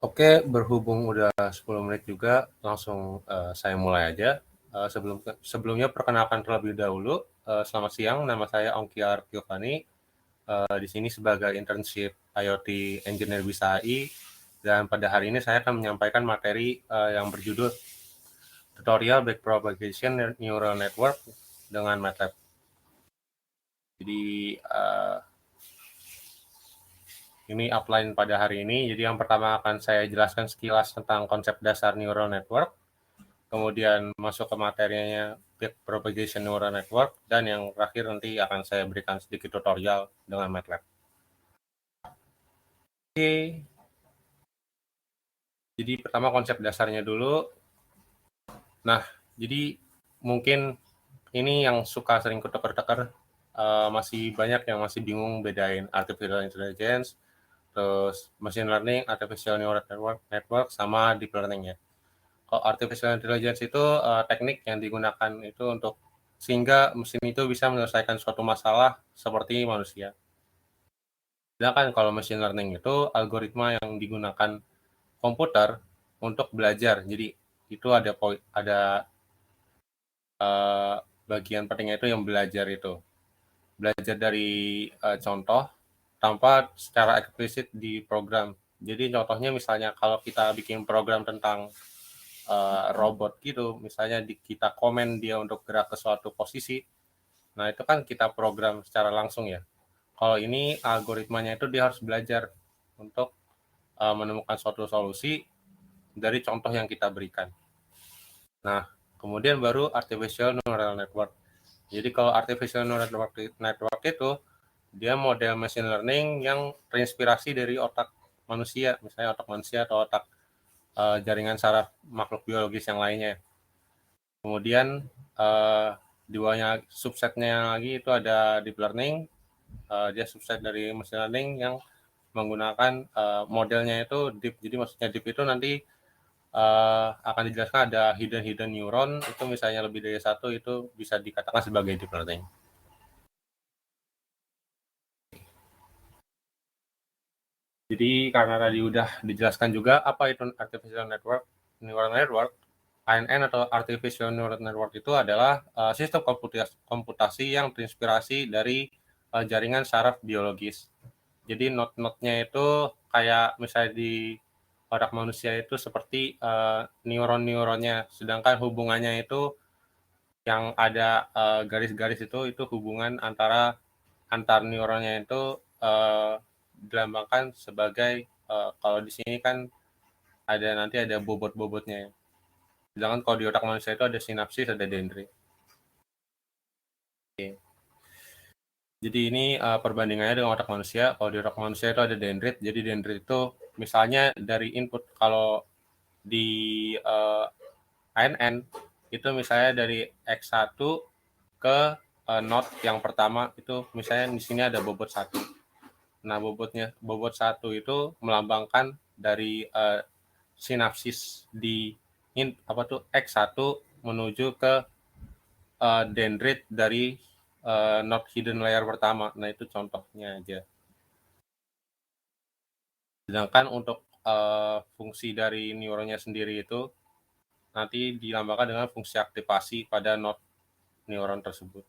Oke, berhubung udah 10 menit juga, langsung saya mulai aja. Sebelumnya perkenalkan terlebih dahulu, selamat siang, nama saya Ongkyar Giovanni. Di sini sebagai internship IoT Engineer Bisa AI, dan pada hari ini saya akan menyampaikan materi yang berjudul Tutorial Backpropagation Neural Network dengan MATLAB. Jadi ini outline pada hari ini. Jadi yang pertama akan saya jelaskan sekilas tentang konsep dasar neural network, kemudian masuk ke materinya Backpropagation Neural Network, dan yang terakhir nanti akan saya berikan sedikit tutorial dengan MATLAB. Oke, jadi pertama konsep dasarnya dulu. Nah, jadi mungkin ini yang suka sering ketukar-tukar, masih banyak yang masih bingung bedain artificial intelligence, terus machine learning, artificial neural network, sama deep learning ya. Kalau artificial intelligence itu teknik yang digunakan itu untuk sehingga mesin itu bisa menyelesaikan suatu masalah seperti manusia. Sedangkan kalau machine learning itu algoritma yang digunakan komputer untuk belajar. Jadi itu ada bagian pentingnya itu yang belajar itu. Belajar dari contoh tanpa secara eksplisit di program. Jadi contohnya misalnya kalau kita bikin program tentang robot gitu, misalnya kita komen dia untuk gerak ke suatu posisi, nah itu kan kita program secara langsung ya. Kalau ini algoritmanya itu dia harus belajar untuk menemukan suatu solusi dari contoh yang kita berikan. Nah, kemudian baru artificial neural network. Jadi kalau artificial neural network itu dia model machine learning yang terinspirasi dari otak manusia, misalnya otak manusia atau otak jaringan saraf makhluk biologis yang lainnya. Kemudian duanya subsetnya lagi itu ada deep learning, dia subset dari machine learning yang menggunakan modelnya itu deep. Jadi maksudnya deep itu nanti akan dijelaskan ada hidden neuron, itu misalnya lebih dari satu, itu bisa dikatakan sebagai deep learning. Jadi karena tadi udah dijelaskan juga apa itu artificial neural network, ANN atau artificial neural network itu adalah sistem komputasi yang terinspirasi dari jaringan saraf biologis. Jadi node-node-nya itu kayak misalnya di otak manusia itu seperti neuron-neuronnya, sedangkan hubungannya itu yang ada garis-garis itu hubungan antar neuronnya itu dilambangkan sebagai kalau di sini kan nanti ada bobot-bobotnya. Sedangkan kalau di otak manusia itu ada sinapsis, ada dendrit. Oke. Jadi ini perbandingannya dengan otak manusia. Kalau di otak manusia itu ada dendrit. Jadi dendrit itu misalnya dari input, kalau di ANN itu misalnya dari X1 ke node yang pertama itu misalnya di sini ada bobot 1. Nah, bobot 1 itu melambangkan dari sinapsis di X1 menuju ke dendrit dari node hidden layer pertama. Nah, itu contohnya aja. Sedangkan untuk fungsi dari neuronnya sendiri itu nanti dilambangkan dengan fungsi aktivasi pada node neuron tersebut.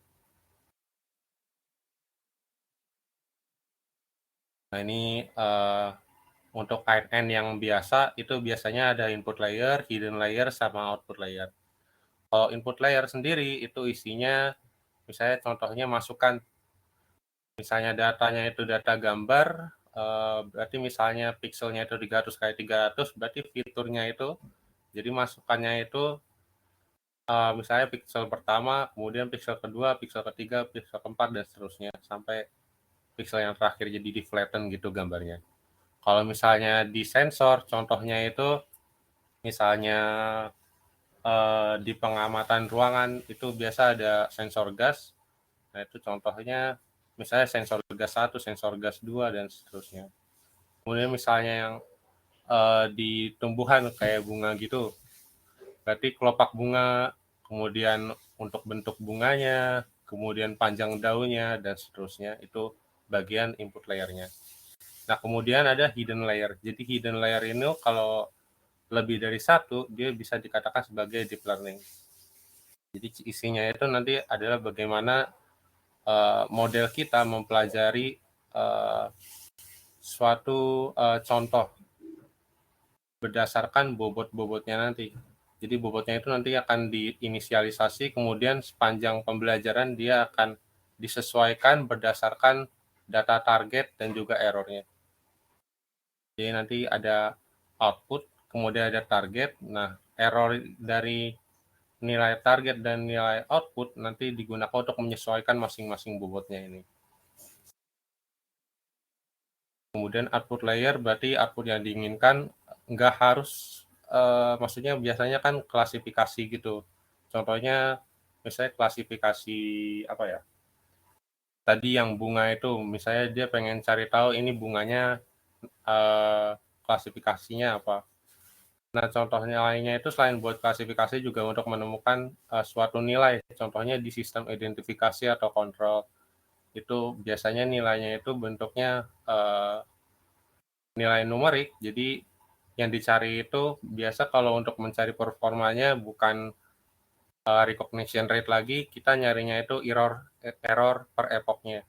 Nah, ini untuk ANN yang biasa itu biasanya ada input layer, hidden layer, sama output layer. Kalau input layer sendiri itu isinya misalnya contohnya masukan, misalnya datanya itu data gambar, berarti misalnya pixelnya itu 300 kali 300, berarti fiturnya itu, jadi masukannya itu misalnya pixel pertama, kemudian pixel kedua, pixel ketiga, pixel keempat, dan seterusnya sampai pixel yang terakhir jadi di flatten gitu gambarnya. Kalau misalnya di sensor, contohnya itu misalnya di pengamatan ruangan itu biasa ada sensor gas. Nah, itu contohnya misalnya sensor gas 1, sensor gas 2, dan seterusnya. Kemudian misalnya yang di tumbuhan kayak bunga gitu, berarti kelopak bunga, kemudian untuk bentuk bunganya, kemudian panjang daunnya, dan seterusnya, itu bagian input layernya. Nah, kemudian ada hidden layer. Jadi hidden layer ini kalau lebih dari satu, dia bisa dikatakan sebagai deep learning. Jadi isinya itu nanti adalah bagaimana model kita mempelajari suatu contoh berdasarkan bobot-bobotnya nanti. Jadi bobotnya itu nanti akan diinisialisasi, kemudian sepanjang pembelajaran dia akan disesuaikan berdasarkan data target dan juga errornya. Jadi nanti ada output, kemudian ada target. Nah, error dari nilai target dan nilai output nanti digunakan untuk menyesuaikan masing-masing bobotnya ini. Kemudian output layer berarti output yang diinginkan nggak harus, maksudnya biasanya kan klasifikasi gitu. Contohnya misalnya klasifikasi apa ya? Tadi yang bunga itu, misalnya dia pengen cari tahu ini bunganya klasifikasinya apa. Nah, contohnya lainnya itu selain buat klasifikasi juga untuk menemukan suatu nilai. Contohnya di sistem identifikasi atau kontrol itu biasanya nilainya itu bentuknya nilai numerik. Jadi yang dicari itu biasa kalau untuk mencari performanya bukan recognition rate lagi, kita nyarinya itu error per epochnya.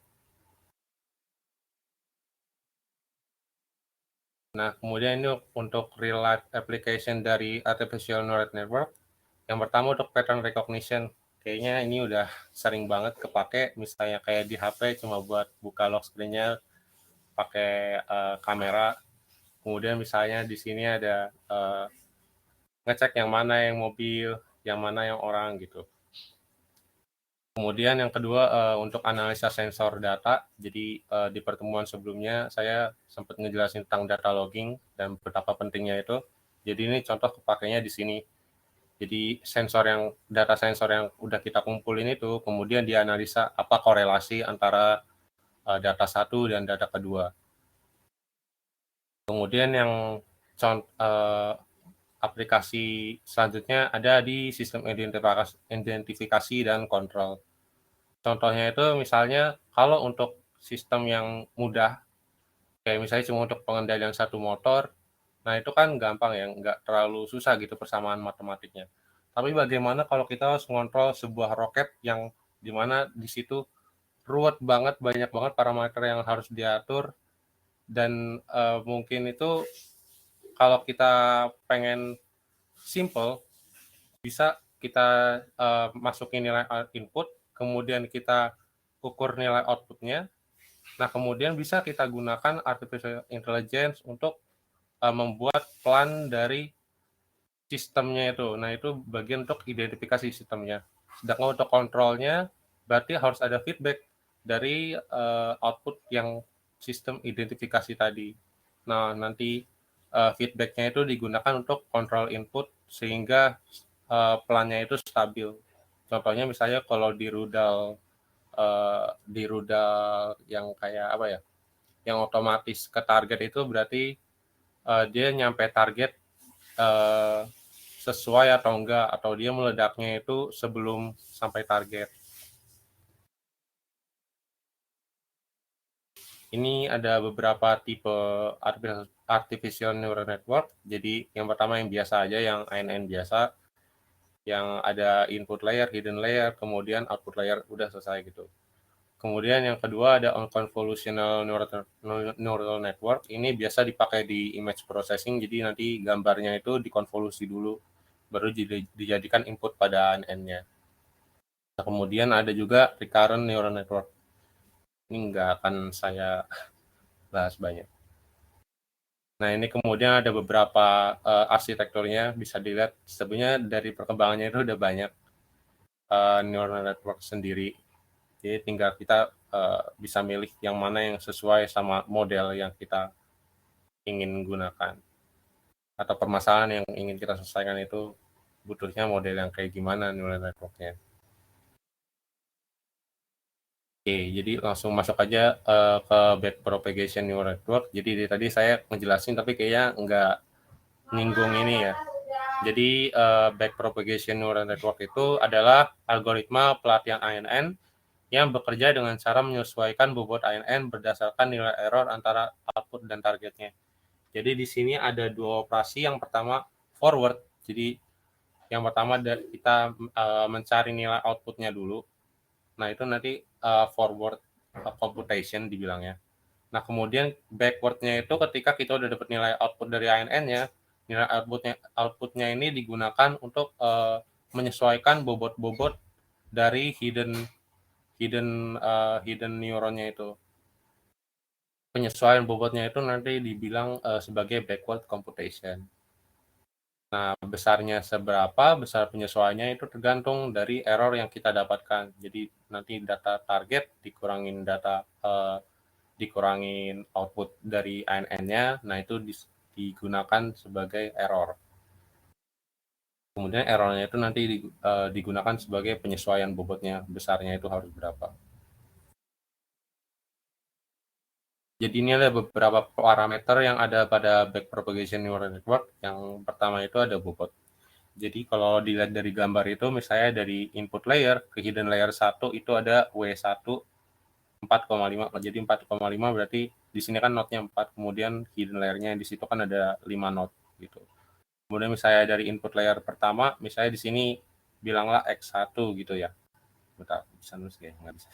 Nah, kemudian ini untuk real life application dari artificial neural network. Yang pertama untuk pattern recognition. Kayaknya ini udah sering banget kepake, misalnya kayak di HP cuma buat buka lock screen-nya pakai kamera. Kemudian misalnya di sini ada ngecek yang mana yang mobil, yang mana yang orang gitu. Kemudian yang kedua untuk analisa sensor data. Jadi di pertemuan sebelumnya saya sempat ngejelasin tentang data logging dan betapa pentingnya itu. Jadi ini contoh kepakainya di sini. Jadi data sensor yang udah kita kumpulin itu kemudian dianalisa apa korelasi antara data satu dan data kedua. Kemudian yang aplikasi selanjutnya ada di sistem identifikasi dan kontrol. Contohnya itu misalnya kalau untuk sistem yang mudah, kayak misalnya cuma untuk pengendalian satu motor, nah itu kan gampang ya, nggak terlalu susah gitu persamaan matematiknya. Tapi bagaimana kalau kita harus mengontrol sebuah roket yang dimana di situ ruwet banget, banyak banget parameter yang harus diatur, dan mungkin itu kalau kita pengen simple, bisa kita masukin nilai input, kemudian kita ukur nilai outputnya. Nah, kemudian bisa kita gunakan artificial intelligence untuk membuat plan dari sistemnya itu. Nah, itu bagian untuk identifikasi sistemnya. Sedangkan untuk kontrolnya, berarti harus ada feedback dari output yang sistem identifikasi tadi. Nah, nanti feedbacknya itu digunakan untuk kontrol input sehingga plannya itu stabil. Contohnya misalnya kalau di rudal yang kayak apa ya, yang otomatis ke target itu berarti dia nyampe target sesuai atau enggak, atau dia meledaknya itu sebelum sampai target. Ini ada beberapa tipe artificial neural network. Jadi yang pertama yang biasa aja, yang ANN biasa, yang ada input layer, hidden layer, kemudian output layer, udah selesai gitu. Kemudian yang kedua ada convolutional neural network. Ini biasa dipakai di image processing, jadi nanti gambarnya itu dikonvolusi dulu, baru dijadikan input pada ANN-nya. Nah, kemudian ada juga recurrent neural network. Ini nggak akan saya bahas banyak. Nah, ini kemudian ada beberapa arsitekturnya, bisa dilihat sebenarnya dari perkembangannya itu udah banyak neural network sendiri. Jadi tinggal kita bisa milih yang mana yang sesuai sama model yang kita ingin gunakan. Atau permasalahan yang ingin kita selesaikan itu butuhnya model yang kayak gimana neural network-nya. Oke, jadi langsung masuk aja ke backpropagation neural network. Jadi tadi saya ngejelasin tapi kayaknya nggak nyinggung ini ya. Jadi backpropagation neural network itu adalah algoritma pelatihan ANN yang bekerja dengan cara menyesuaikan bobot ANN berdasarkan nilai error antara output dan targetnya. Jadi di sini ada dua operasi. Yang pertama forward. Jadi yang pertama kita mencari nilai outputnya dulu. Nah itu nanti forward computation dibilangnya. Nah kemudian backwardnya itu ketika kita udah dapat nilai output dari ANN-nya, nilai outputnya ini digunakan untuk menyesuaikan bobot-bobot dari hidden neuronnya itu. Penyesuaian bobotnya itu nanti dibilang sebagai backward computation. Nah, besarnya seberapa, besar penyesuaiannya itu tergantung dari error yang kita dapatkan. Jadi nanti data target dikurangin output dari ANN-nya, nah itu digunakan sebagai error. Kemudian errornya itu nanti digunakan sebagai penyesuaian bobotnya, besarnya itu harus berapa. Jadi ini ada beberapa parameter yang ada pada backpropagation neural network. Yang pertama itu ada bobot. Jadi kalau dilihat dari gambar itu, misalnya dari input layer ke hidden layer 1 itu ada W1 4,5. Jadi 4,5 berarti di sini kan node-nya 4, kemudian hidden layer-nya di situ kan ada 5 node gitu. Kemudian misalnya dari input layer pertama, misalnya di sini bilanglah X1 gitu ya. Bentar, bisa nulis ya? Nggak bisa.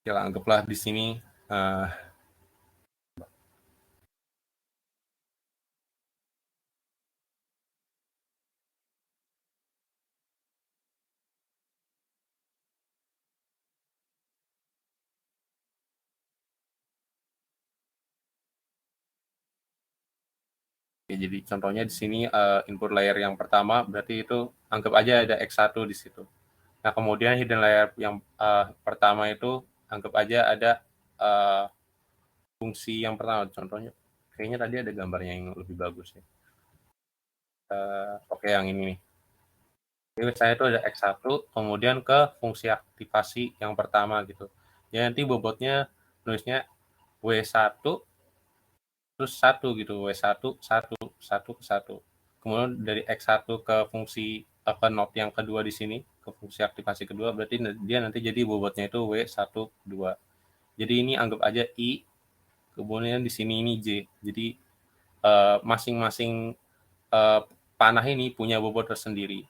Ya, anggaplah di sini ya, jadi contohnya di sini input layer yang pertama berarti itu anggap aja ada X1 di situ. Nah, kemudian hidden layer yang pertama itu anggap aja ada fungsi yang pertama. Contohnya, kayaknya tadi ada gambarnya yang lebih bagus ya. Oke, yang ini nih. Jadi saya itu ada X1, kemudian ke fungsi aktivasi yang pertama gitu. Ya nanti bobotnya nulisnya W1 terus 1 gitu, W1 1 1 ke 1. Kemudian dari X1 ke fungsi ke node yang kedua di sini, ke fungsi aktivasi kedua, berarti dia nanti jadi bobotnya itu W1 2. Jadi ini anggap aja I, kemudian di sini ini J. Jadi masing-masing panah ini punya bobot tersendiri.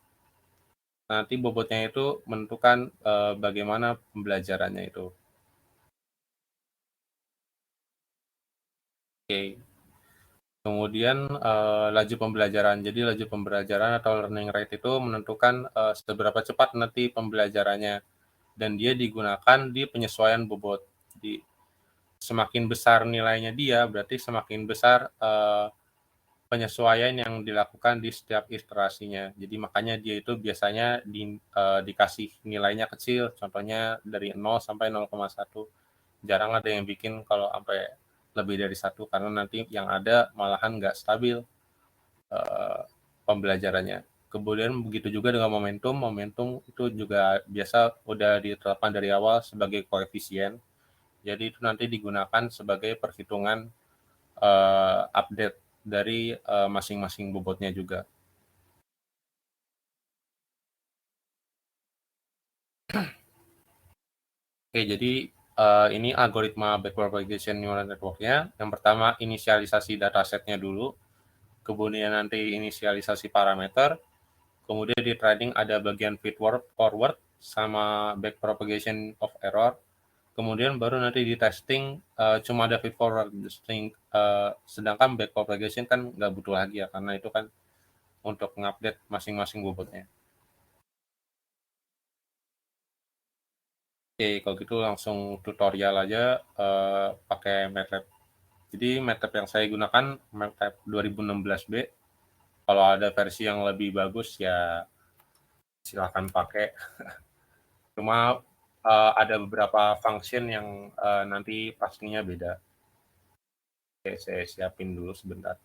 Nanti bobotnya itu menentukan bagaimana pembelajarannya itu. Oke. Kemudian laju pembelajaran. Jadi laju pembelajaran atau learning rate itu menentukan seberapa cepat nanti pembelajarannya. Dan dia digunakan di penyesuaian bobot. Jadi semakin besar nilainya dia, berarti semakin besar penyesuaian yang dilakukan di setiap iterasinya. Jadi makanya dia itu biasanya dikasih nilainya kecil, contohnya dari 0 sampai 0,1. Jarang ada yang bikin kalau sampai lebih dari 1, karena nanti yang ada malahan nggak stabil pembelajarannya. Kemudian begitu juga dengan momentum. Momentum itu juga biasa udah ditetapkan dari awal sebagai koefisien. Jadi itu nanti digunakan sebagai perhitungan update dari masing-masing bobotnya juga. Oke, jadi ini algoritma backpropagation neural network-nya. Yang pertama inisialisasi datasetnya dulu, kemudian nanti inisialisasi parameter, kemudian di training ada bagian feed forward sama backpropagation of error, kemudian baru nanti di testing cuma ada feed forward, sedangkan backpropagation kan nggak butuh lagi ya, karena itu kan untuk mengupdate masing-masing bobotnya. Oke, kalau gitu langsung tutorial aja pakai MATLAB. Jadi MATLAB yang saya gunakan MATLAB 2016B. Kalau ada versi yang lebih bagus ya silakan pakai. Cuma ada beberapa function yang nanti pastinya beda. Oke, saya siapin dulu sebentar.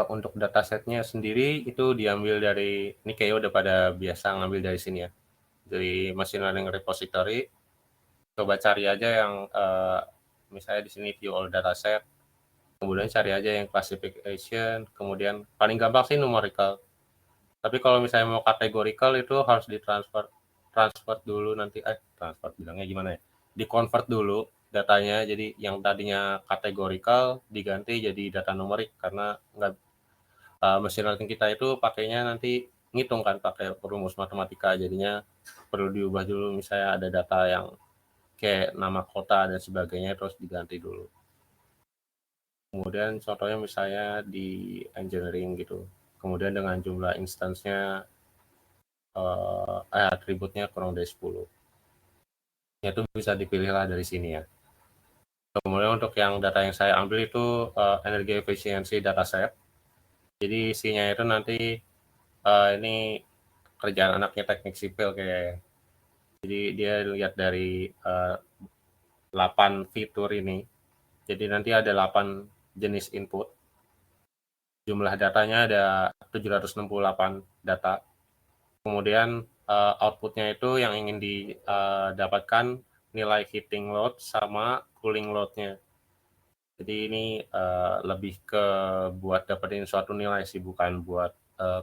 Untuk datasetnya sendiri itu diambil dari, ini kayaknya udah pada biasa ngambil dari sini ya, dari machine learning repository. Coba cari aja yang misalnya di sini view all dataset, kemudian cari aja yang classification, kemudian paling gampang sih numerical. Tapi kalau misalnya mau categorical itu harus transfer dulu nanti, transfer bilangnya gimana ya? Di-convert dulu datanya, jadi yang tadinya categorical diganti jadi data numerik karena nggak mesin learning kita itu pakainya nanti ngitung kan pakai rumus matematika, jadinya perlu diubah dulu misalnya ada data yang kayak nama kota dan sebagainya terus diganti dulu. Kemudian contohnya misalnya di engineering gitu. Kemudian dengan jumlah instansinya atributnya kurang dari 10. Ya itu bisa dipilih lah dari sini ya. Kemudian untuk yang data yang saya ambil itu energi efisiensi dataset. Jadi isinya itu nanti ini kerjaan anaknya teknik sipil kayak. Jadi dia lihat dari 8 fitur ini. Jadi nanti ada 8 jenis input. Jumlah datanya ada 768 data. Kemudian outputnya itu yang ingin didapatkan nilai heating load sama cooling load-nya. Jadi ini lebih ke buat dapetin suatu nilai sih, bukan buat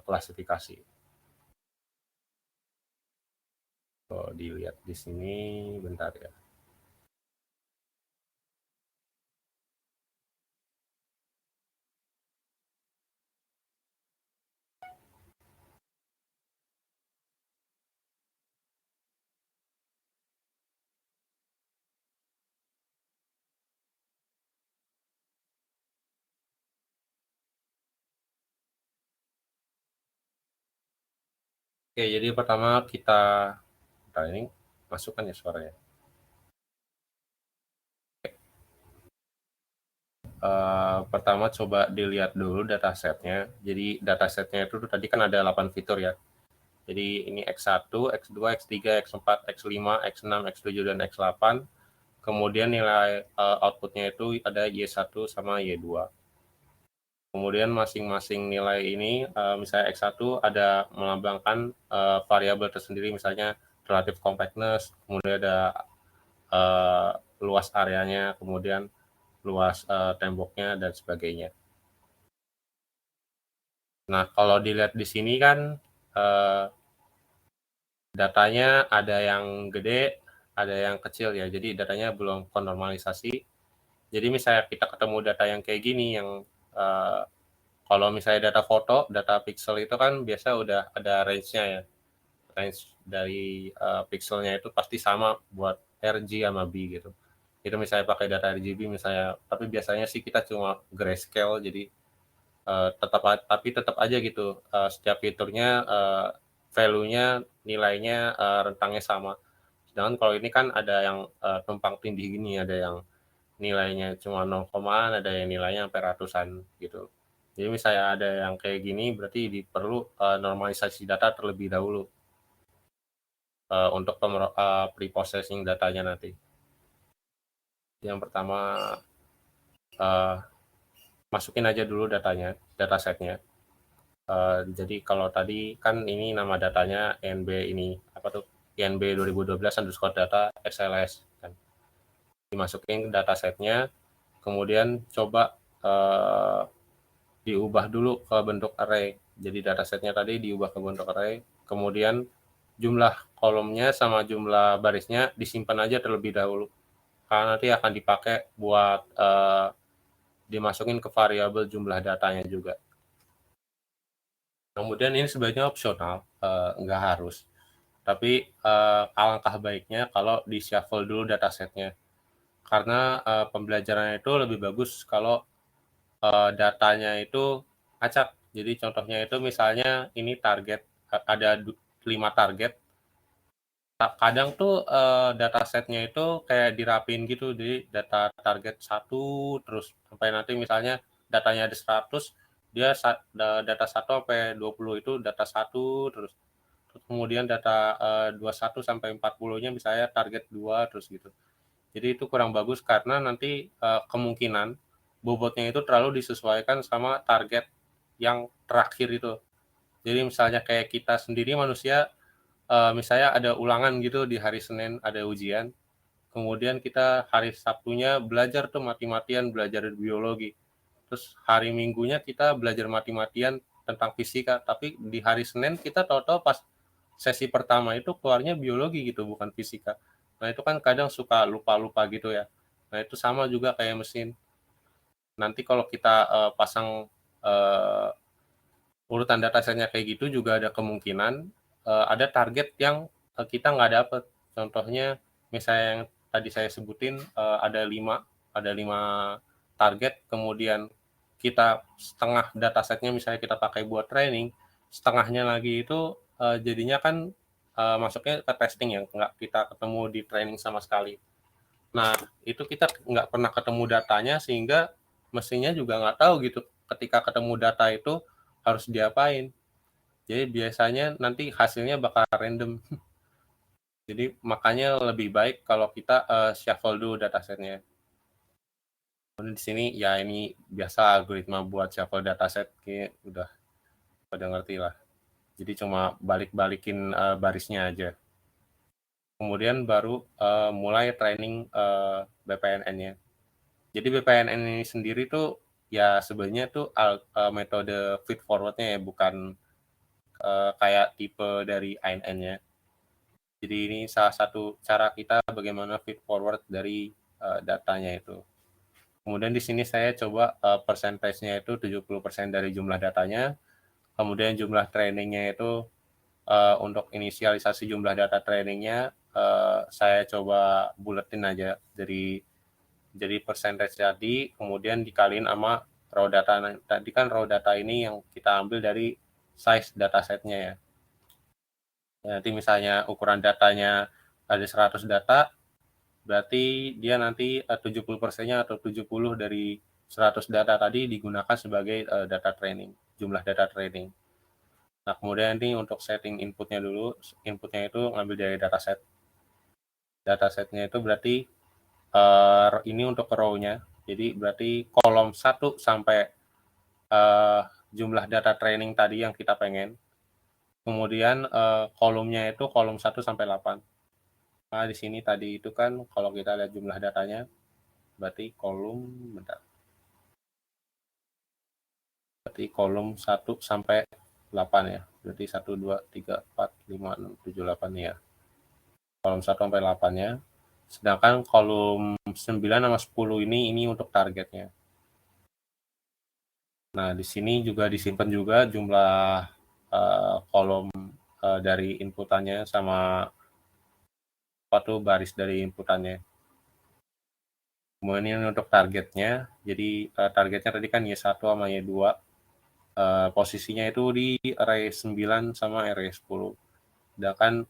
klasifikasi. Kalau dilihat di sini, bentar ya. Oke, jadi pertama kita, bentar ini masukkan ya suaranya. Pertama coba dilihat dulu datasetnya. Jadi datasetnya itu tadi kan ada 8 fitur ya. Jadi ini X1, X2, X3, X4, X5, X6, X7, dan X8. Kemudian nilai outputnya itu ada Y1 sama Y2. Kemudian masing-masing nilai ini, misalnya X1 ada melambangkan variabel tersendiri, misalnya relative compactness, kemudian ada luas areanya, kemudian luas temboknya, dan sebagainya. Nah, kalau dilihat di sini kan datanya ada yang gede, ada yang kecil ya. Jadi datanya belum konormalisasi. Jadi misalnya kita ketemu data yang kayak gini, yang kalau misalnya data foto, data pixel itu kan biasa udah ada range-nya ya. Range dari pixelnya itu pasti sama buat RG sama B gitu. Itu misalnya pakai data RGB misalnya, tapi biasanya sih kita cuma grayscale, jadi tetap aja gitu setiap fiturnya value-nya, nilainya rentangnya sama. Sedangkan kalau ini kan ada yang tumpang tindih gini, ada yang nilainya cuma 0, ada yang nilainya sampai ratusan gitu. Jadi misalnya ada yang kayak gini berarti perlu normalisasi data terlebih dahulu untuk pre-processing datanya nanti. Yang pertama masukin aja dulu datanya, datasetnya. Jadi kalau tadi kan ini nama datanya INB ini apa tuh, INB 2012_data XLS kan. Dimasukin datasetnya, kemudian coba diubah dulu ke bentuk array. Jadi datasetnya tadi diubah ke bentuk array, kemudian jumlah kolomnya sama jumlah barisnya disimpan aja terlebih dahulu, karena nanti akan dipakai buat dimasukin ke variabel jumlah datanya juga. Kemudian ini sebenarnya opsional, nggak harus. Tapi alangkah baiknya kalau di shuffle dulu datasetnya. Karena pembelajarannya itu lebih bagus kalau datanya itu acak. Jadi contohnya itu misalnya ini target, ada 5 target. Kadang tuh datasetnya itu kayak dirapin gitu, jadi data target 1 terus sampai nanti misalnya datanya ada 100, dia data 1 sampai 20 itu data 1 terus. Kemudian data 21 sampai 40-nya misalnya target 2 terus gitu. Jadi itu kurang bagus karena nanti kemungkinan bobotnya itu terlalu disesuaikan sama target yang terakhir itu. Jadi misalnya kayak kita sendiri manusia, misalnya ada ulangan gitu di hari Senin, ada ujian, kemudian kita hari Sabtunya belajar tuh mati-matian belajar biologi. Terus hari Minggunya kita belajar mati-matian tentang fisika, tapi di hari Senin kita tahu-tahu pas sesi pertama itu keluarnya biologi gitu, bukan fisika. Nah, itu kan kadang suka lupa-lupa gitu ya. Nah, itu sama juga kayak mesin. Nanti kalau kita pasang urutan datasetnya kayak gitu juga ada kemungkinan ada target yang kita nggak dapet. Contohnya misalnya yang tadi saya sebutin ada lima target, kemudian kita setengah datasetnya misalnya kita pakai buat training, setengahnya lagi itu jadinya kan masuknya ke testing ya, nggak kita ketemu di training sama sekali. Nah, itu kita nggak pernah ketemu datanya sehingga mesinnya juga nggak tahu gitu ketika ketemu data itu harus diapain. Jadi biasanya nanti hasilnya bakal random. Jadi makanya lebih baik kalau kita shuffle dulu datasetnya. Kemudian di sini ya ini biasa algoritma buat shuffle dataset, kayak udah pada ngerti lah. Jadi cuma balik-balikin barisnya aja. Kemudian baru mulai training BPNN-nya. Jadi BPNN ini sendiri tuh ya sebenarnya tuh metode feed forward-nya ya, bukan kayak tipe dari ANN-nya. Jadi ini salah satu cara kita bagaimana feed forward dari datanya itu. Kemudian di sini saya coba persentasenya itu 70% dari jumlah datanya. Kemudian jumlah trainingnya itu untuk inisialisasi jumlah data trainingnya saya coba buletin aja dari jadi persentase tadi, kemudian dikaliin sama raw data. Tadi kan raw data ini yang kita ambil dari size datasetnya ya. Nanti misalnya ukuran datanya ada 100 data, berarti dia nanti 70%-nya atau 70 dari 100 data tadi digunakan sebagai data training, jumlah data training. Nah, kemudian ini untuk setting inputnya dulu. Inputnya itu ngambil dari dataset. Datasetnya itu berarti ini untuk row-nya. Jadi berarti kolom 1 sampai jumlah data training tadi yang kita pengen. Kemudian kolomnya itu kolom 1 sampai 8. Nah, di sini tadi itu kan kalau kita lihat jumlah datanya, berarti kolom 1 sampai 8 ya. Berarti 1, 2, 3, 4, 5, 6, 7, 8 ya. Kolom 1 sampai 8-nya. Sedangkan kolom 9 sama 10 ini untuk targetnya. Nah, di sini juga disimpan juga jumlah kolom dari inputannya sama baris dari inputannya. Kemudian ini untuk targetnya. Jadi targetnya tadi kan Y1 sama Y2. Posisinya itu di array 9 sama array 10. Sedangkan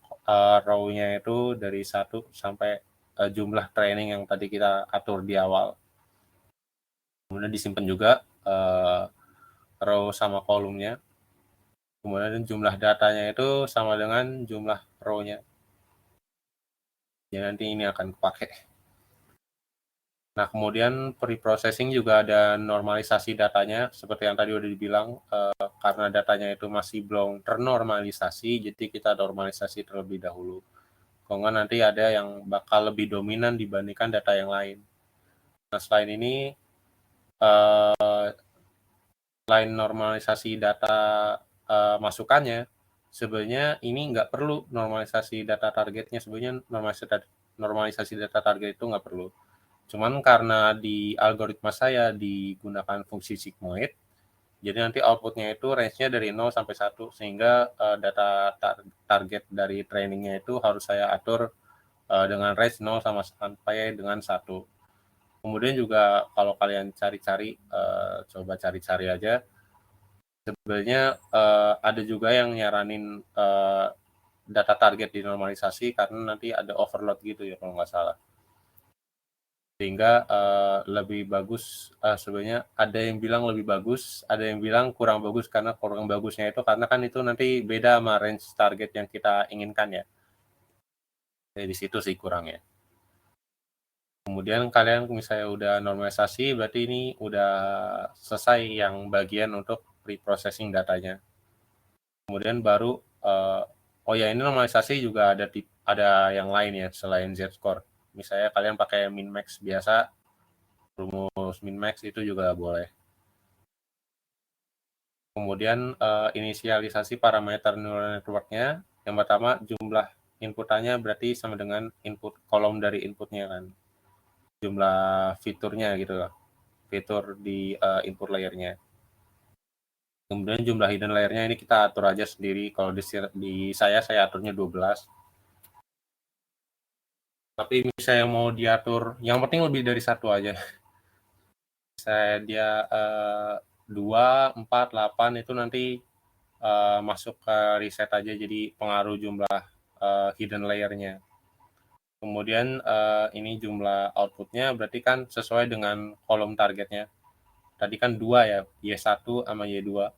row-nya itu dari 1 sampai jumlah training yang tadi kita atur di awal. Kemudian disimpan juga row sama kolomnya. Kemudian jumlah datanya itu sama dengan jumlah row-nya. Jadi nanti ini akan kepakai. Nah, kemudian pre-processing juga ada normalisasi datanya, seperti yang tadi udah dibilang, karena datanya itu masih belum ternormalisasi, jadi kita normalisasi terlebih dahulu. Kalau nggak nanti ada yang bakal lebih dominan dibandingkan data yang lain. Nah, selain ini, selain normalisasi data masukannya, sebenarnya ini nggak perlu normalisasi data targetnya. Sebenarnya normalisasi data target itu nggak perlu. Cuman karena di algoritma saya digunakan fungsi sigmoid, jadi nanti outputnya itu range-nya dari 0 sampai 1, sehingga data target dari trainingnya itu harus saya atur dengan range 0 sampai dengan 1. Kemudian juga kalau kalian cari-cari, coba cari-cari aja, sebenarnya ada juga yang nyaranin data target dinormalisasi karena nanti ada overload gitu ya kalau nggak salah. Sehingga lebih bagus, sebenarnya ada yang bilang lebih bagus, ada yang bilang kurang bagus, karena kurang bagusnya itu karena kan itu nanti beda sama range target yang kita inginkan ya. Jadi di situ sih kurangnya. Kemudian kalian misalnya udah normalisasi, berarti ini udah selesai yang bagian untuk pre-processing datanya. Kemudian baru oh ya, ini normalisasi juga ada yang lain ya selain Z-score. Misalnya kalian pakai min-max biasa, rumus min-max itu juga boleh. Kemudian inisialisasi parameter neural network-nya. Yang pertama, jumlah inputannya berarti sama dengan input kolom dari inputnya kan. Jumlah fiturnya gitu loh. Fitur di input layer-nya. Kemudian jumlah hidden layer-nya ini kita atur aja sendiri. Kalau di saya aturnya 12. Tapi misalnya mau diatur, yang penting lebih dari satu aja. Saya dia 2, 4, 8 itu nanti masuk ke reset aja jadi pengaruh jumlah hidden layer-nya. Kemudian ini jumlah outputnya berarti kan sesuai dengan kolom targetnya. Tadi kan 2 ya, Y1 sama Y2.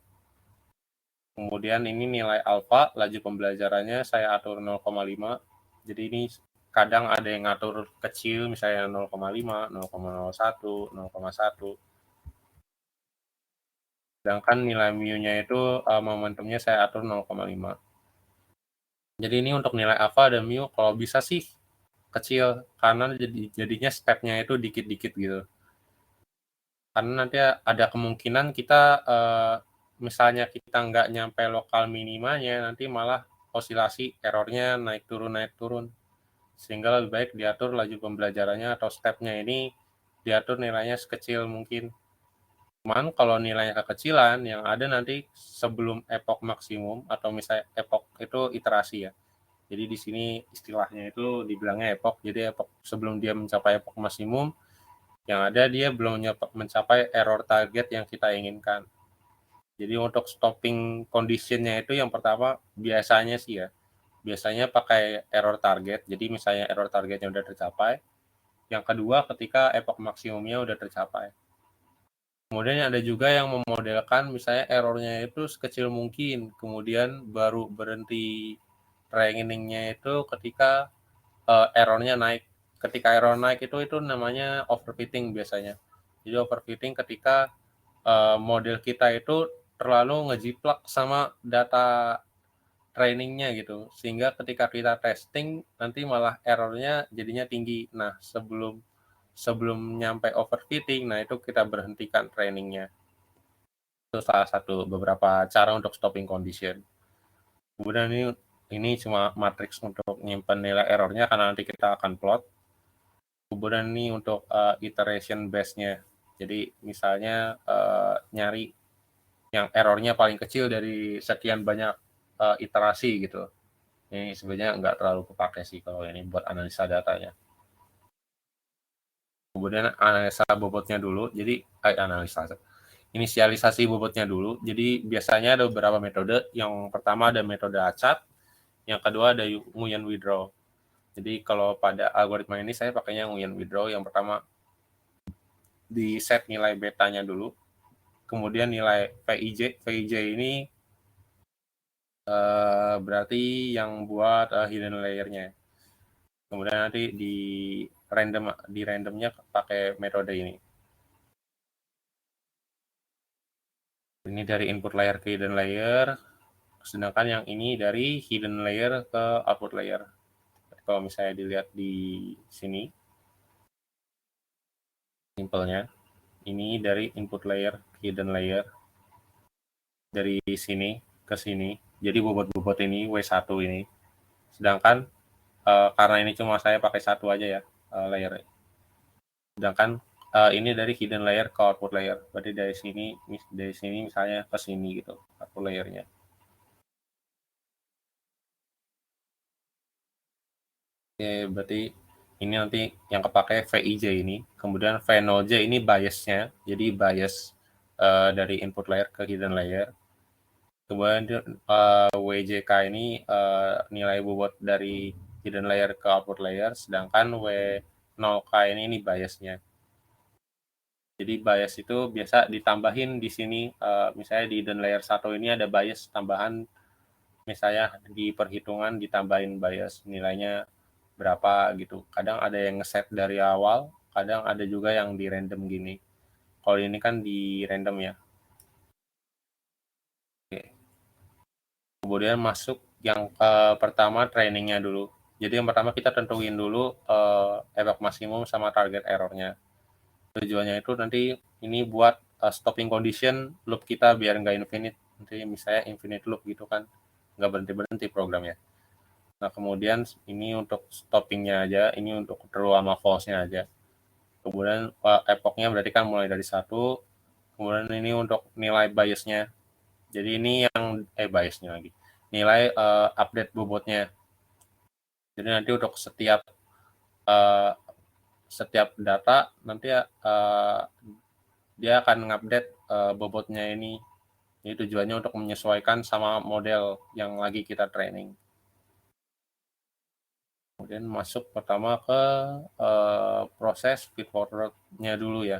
Kemudian ini nilai alpha, laju pembelajarannya saya atur 0,5. Jadi ini kadang ada yang ngatur kecil, misalnya 0,5, 0,01, 0,1. Sedangkan nilai mu-nya itu momentumnya saya atur 0,5. Jadi ini untuk nilai alpha dan mu kalau bisa sih kecil, karena jadinya step-nya itu dikit-dikit gitu. Karena nanti ada kemungkinan kita misalnya kita nggak nyampe lokal minimanya, nanti malah osilasi errornya naik turun. Sehingga lebih baik diatur laju pembelajarannya atau step-nya ini diatur nilainya sekecil mungkin. Cuman kalau nilainya kekecilan, yang ada nanti sebelum epoch maksimum atau misalnya epoch itu iterasi ya. Jadi di sini istilahnya itu dibilangnya epoch. Jadi epoch sebelum dia mencapai epoch maksimum, yang ada dia belum mencapai error target yang kita inginkan. Jadi untuk stopping conditionnya itu yang pertama biasanya sih ya, biasanya pakai error target. Jadi misalnya error targetnya udah tercapai. Yang kedua ketika epoch maksimumnya udah tercapai. Kemudian ada juga yang memodelkan misalnya errornya itu sekecil mungkin, kemudian baru berhenti trainingnya itu ketika errornya naik. Ketika error naik itu namanya overfitting biasanya. Jadi overfitting ketika model kita itu terlalu ngejiplak sama data trainingnya gitu, sehingga ketika kita testing nanti malah errornya jadinya tinggi. Nah sebelum nyampe overfitting, nah itu kita berhentikan trainingnya. Itu salah satu beberapa cara untuk stopping condition. Kemudian ini cuma matriks untuk nyimpan nilai errornya karena nanti kita akan plot. Kemudian ini untuk iteration base-nya. Jadi misalnya nyari yang errornya paling kecil dari sekian banyak iterasi gitu. Ini sebenarnya nggak terlalu kepake sih kalau ini buat analisa datanya. Kemudian analisa bobotnya dulu. Jadi inisialisasi bobotnya dulu. Jadi biasanya ada beberapa metode. Yang pertama ada metode acak, yang kedua ada Nguyen withdraw. Jadi kalau pada algoritma ini saya pakainya Nguyen withdraw. Yang pertama di set nilai betanya dulu, kemudian nilai VIJ ini berarti yang buat hidden layer-nya. Kemudian nanti di randomnya pakai metode ini. Ini dari input layer ke hidden layer, sedangkan yang ini dari hidden layer ke output layer. Kalau misalnya dilihat di sini, simpelnya, ini dari input layer ke hidden layer, dari sini ke sini. Jadi bobot-bobot ini W1 ini. Sedangkan karena ini cuma saya pakai satu aja ya layer. Sedangkan ini dari hidden layer ke output layer. Berarti dari sini misalnya ke sini gitu output layernya. Oke, berarti ini nanti yang kepake VIJ ini. Kemudian V0J ini biasnya. Jadi bias dari input layer ke hidden layer. Kemudian WJK ini nilai bobot dari hidden layer ke output layer, sedangkan W0K ini biasnya. Jadi bias itu biasa ditambahin di sini, misalnya di hidden layer 1 ini ada bias tambahan, misalnya di perhitungan ditambahin bias nilainya berapa gitu. Kadang ada yang ngeset dari awal, kadang ada juga yang di random gini. Kalau ini kan di random ya. Kemudian masuk yang pertama trainingnya dulu. Jadi yang pertama kita tentuin dulu epoch maksimum sama target errornya. Tujuannya itu nanti ini buat stopping condition loop kita biar nggak infinite. Nanti misalnya infinite loop gitu kan, nggak berhenti-berhenti programnya. Nah kemudian ini untuk stoppingnya aja, ini untuk true sama false-nya aja. Kemudian epochnya berarti kan mulai dari 1, kemudian ini untuk nilai biasnya. Jadi ini yang biasnya lagi. Nilai update bobotnya. Jadi nanti untuk setiap data nanti dia akan ngupdate bobotnya ini. Jadi tujuannya untuk menyesuaikan sama model yang lagi kita training. Kemudian masuk pertama ke proses feed forward-nya dulu ya.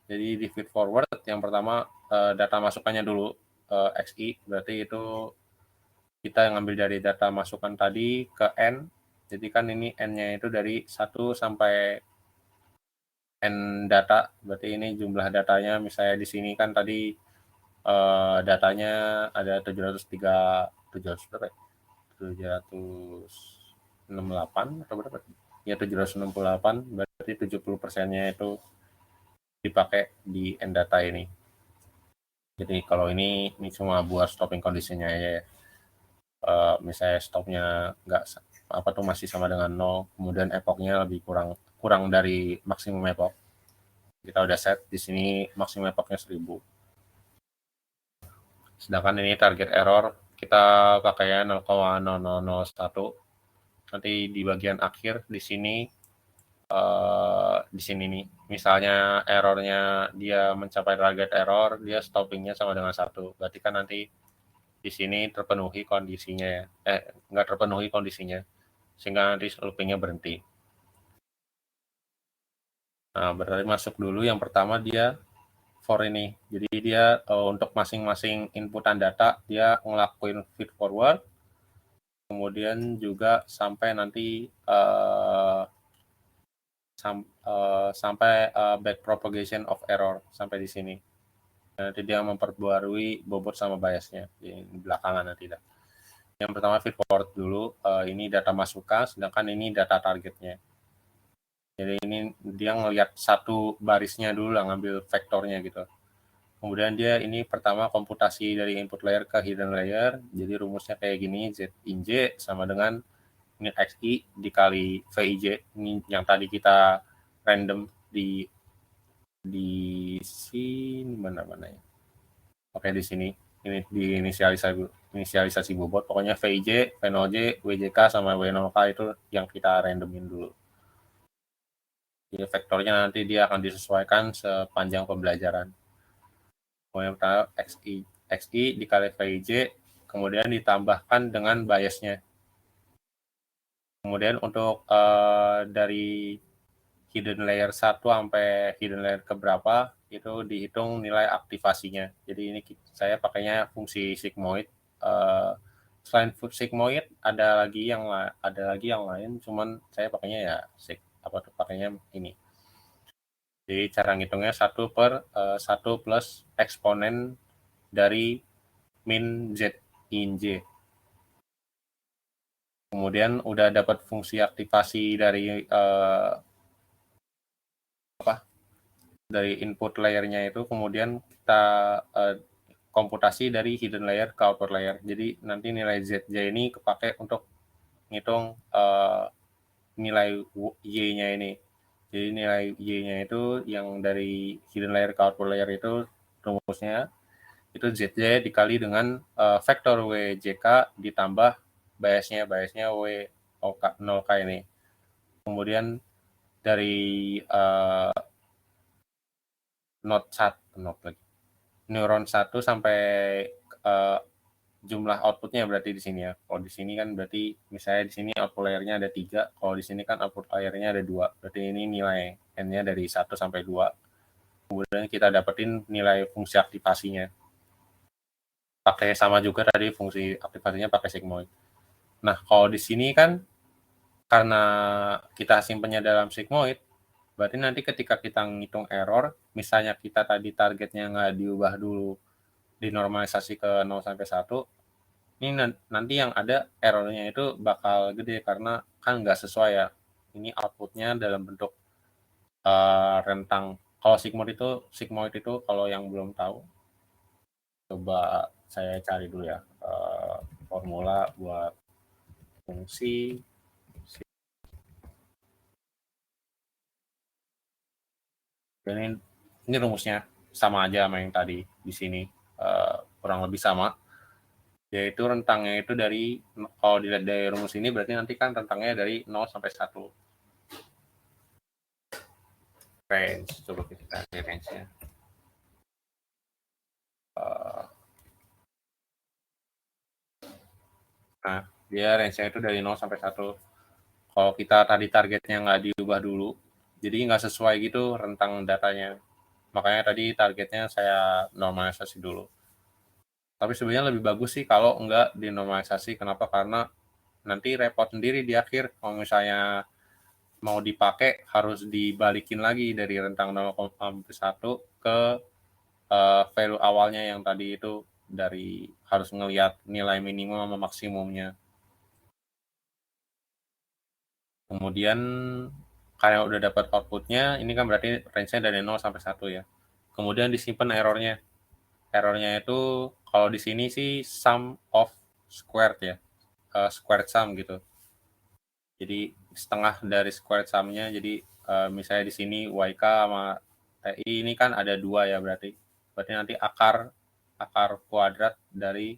Jadi di feed forward yang pertama data masukannya dulu XI, berarti itu kita ngambil dari data masukan tadi ke N. Jadi kan ini N-nya itu dari 1 sampai N data, berarti ini jumlah datanya. Misalnya di sini kan tadi datanya ada 703, 700 berapa ya? 768 atau berapa? Ya 768, berarti 70%-nya itu dipakai di N data ini. Jadi kalau ini cuma buat stopping kondisinya aja ya. Misalnya stopnya nggak tuh masih sama dengan 0, kemudian epochnya lebih kurang dari maksimum epoch. Kita udah set di sini maksimum epochnya 1000. Sedangkan ini target error kita pakai 0,0001. Nanti di bagian akhir di sini nih, misalnya errornya dia mencapai target error, dia stoppingnya sama dengan 1. Berarti kan nanti di sini terpenuhi kondisinya ya. Nggak terpenuhi kondisinya, sehingga nanti loopingnya berhenti. Nah, berarti masuk dulu yang pertama dia for ini. Jadi dia untuk masing-masing inputan data dia ngelakuin feed forward, kemudian juga sampai nanti sampai back propagation of error sampai di sini. Nanti dia memperbarui bobot sama biasnya di belakangan nanti dah. Yang pertama feed forward dulu, ini data masukan, sedangkan ini data targetnya. Jadi ini dia ngelihat satu barisnya dulu lah, ngambil vektornya gitu. Kemudian dia ini pertama komputasi dari input layer ke hidden layer. Jadi rumusnya kayak gini, Z in J sama dengan ini XI dikali VIJ. Ini yang tadi kita random di sini mana ya. Oke di sini. Ini di inisialisasi bobot. Pokoknya VIJ, V0J, WJK sama W0K itu yang kita randomin dulu. Jadi vektornya nanti dia akan disesuaikan sepanjang pembelajaran. Kemudian pertama XI dikali VIJ, kemudian ditambahkan dengan biasnya. Kemudian untuk dari hidden layer 1 sampai hidden layer keberapa, itu dihitung nilai aktivasinya. Jadi ini saya pakainya fungsi sigmoid. Selain sigmoid ada lagi yang lain, cuman saya pakainya ya pakainya ini. Jadi cara ngitungnya 1 plus eksponen dari min Z in J. Kemudian udah dapat fungsi aktivasi dari dari input layernya itu, kemudian kita komputasi dari hidden layer ke output layer. Jadi nanti nilai ZJ ini kepake untuk ngitung nilai Y-nya ini. Jadi nilai Y-nya itu yang dari hidden layer ke output layer itu rumusnya itu ZJ dikali dengan vektor WJK ditambah biasnya W0K ini. Kemudian dari neuron 1 sampai jumlah outputnya berarti di sini ya. Kalau di sini kan berarti misalnya di sini output layernya ada 3, kalau di sini kan output layernya ada 2. Berarti ini nilai N-nya dari 1 sampai 2. Kemudian kita dapetin nilai fungsi aktivasinya. Pakai sama juga tadi fungsi aktivasinya pakai sigmoid. Nah, kalau di sini kan karena kita simpennya dalam sigmoid, berarti nanti ketika kita ngitung error, misalnya kita tadi targetnya nggak diubah dulu, dinormalisasi ke 0 sampai 1, Ini nanti yang ada errornya itu bakal gede karena kan nggak sesuai ya. Ini outputnya dalam bentuk rentang. Kalau sigmoid itu kalau yang belum tahu, coba saya cari dulu ya formula buat fungsi. Dan ini rumusnya sama aja sama yang tadi di sini, kurang lebih sama. Yaitu rentangnya itu kalau dilihat dari rumus ini berarti nanti kan rentangnya dari 0 sampai 1. Range, coba kita lihat range-nya. Nah, dia range-nya itu dari 0 sampai 1. Kalau kita tadi targetnya nggak diubah dulu, jadi nggak sesuai gitu rentang datanya. Makanya tadi targetnya saya normalisasi dulu. Tapi sebenarnya lebih bagus sih kalau nggak dinormalisasi. Kenapa? Karena nanti repot sendiri di akhir. Kalau misalnya mau dipakai harus dibalikin lagi dari rentang 0,1 ke value awalnya yang tadi itu dari harus ngelihat nilai minimum sama maksimumnya. Kemudian karena udah dapat outputnya, ini kan berarti range-nya dari 0 sampai 1 ya. Kemudian disimpan errornya. Errornya itu kalau di sini sih sum of squared ya, squared sum gitu. Jadi setengah dari squared sum-nya. Jadi misalnya di sini YK sama TI ini kan ada 2 ya berarti. Berarti nanti akar kuadrat dari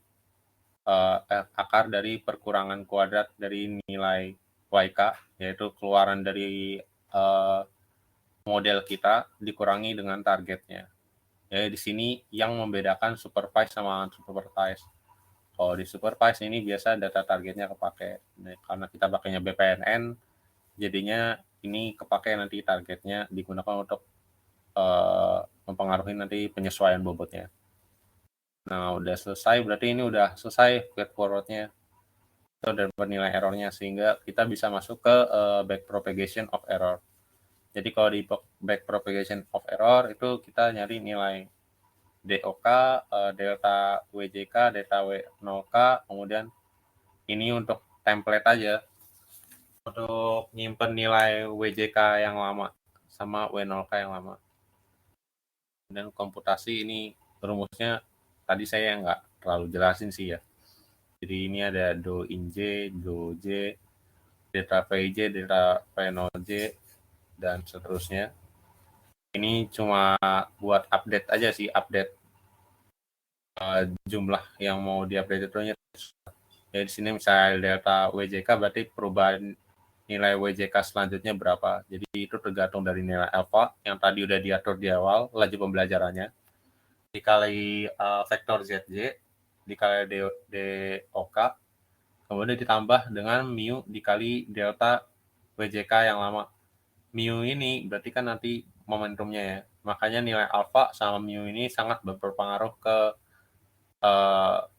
akar dari perkurangan kuadrat dari nilai YK, yaitu keluaran dari model kita dikurangi dengan targetnya. Ya di sini yang membedakan supervised sama unsupervised. Kalau di supervised ini biasa data targetnya kepake. Nah, karena kita pakainya BPNN, jadinya ini kepake nanti targetnya digunakan untuk mempengaruhi nanti penyesuaian bobotnya. Nah, udah selesai, berarti ini udah selesai feed forward-nya. Itu udah bernilai errornya, sehingga kita bisa masuk ke back propagation of error. Jadi kalau di back propagation of error itu kita nyari nilai DOK, delta WJK, delta W0K, kemudian ini untuk template aja untuk nyimpen nilai WJK yang lama sama W0K yang lama. Dan komputasi ini rumusnya tadi saya nggak terlalu jelasin sih ya. Jadi ini ada do in J, do J, delta VJ, delta V0J, dan seterusnya. Ini cuma buat update aja sih, update jumlah yang mau diupdate itu. Ya di sini misalnya delta WJK berarti perubahan nilai WJK selanjutnya berapa. Jadi itu tergantung dari nilai alpha yang tadi udah diatur di awal laju pembelajarannya. Dikali vektor ZJ, dikali DOK, kemudian ditambah dengan mu dikali delta WJK yang lama. Mu ini berarti kan nanti momentumnya ya. Makanya nilai alpha sama mu ini sangat berpengaruh ke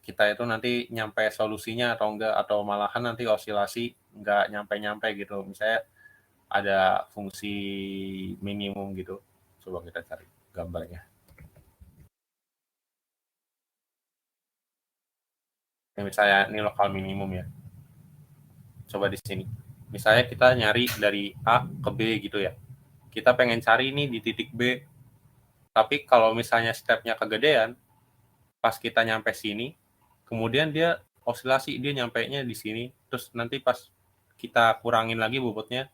kita itu nanti nyampe solusinya atau enggak, atau malahan nanti osilasi enggak nyampe-nyampe gitu. Misalnya ada fungsi minimum gitu. Coba kita cari gambarnya. Ya, misalnya ini lokal minimum ya. Coba di sini. Misalnya kita nyari dari A ke B gitu ya. Kita pengen cari ini di titik B. Tapi kalau misalnya stepnya kegedean, pas kita nyampe sini, kemudian dia osilasi, dia nyampainya di sini, terus nanti pas kita kurangin lagi bobotnya,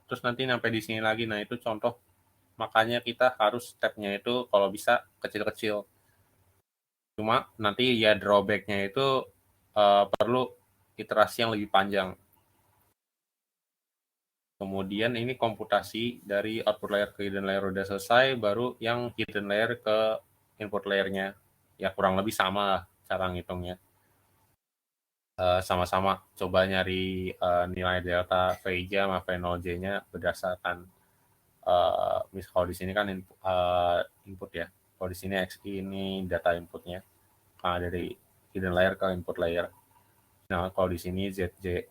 terus nanti sampai di sini lagi. Nah, itu contoh. Makanya kita harus stepnya itu kalau bisa kecil-kecil. Cuma nanti ya drawbacknya itu perlu iterasi yang lebih panjang. Kemudian ini komputasi dari output layer ke hidden layer udah selesai, baru yang hidden layer ke input layernya. Ya kurang lebih sama cara ngitungnya. Sama-sama coba nyari nilai delta VJ sama V0J-nya berdasarkan kalau di sini kan input ya. Kalau di sini XI ini data inputnya dari hidden layer ke input layer. Nah, kalau di sini ZJ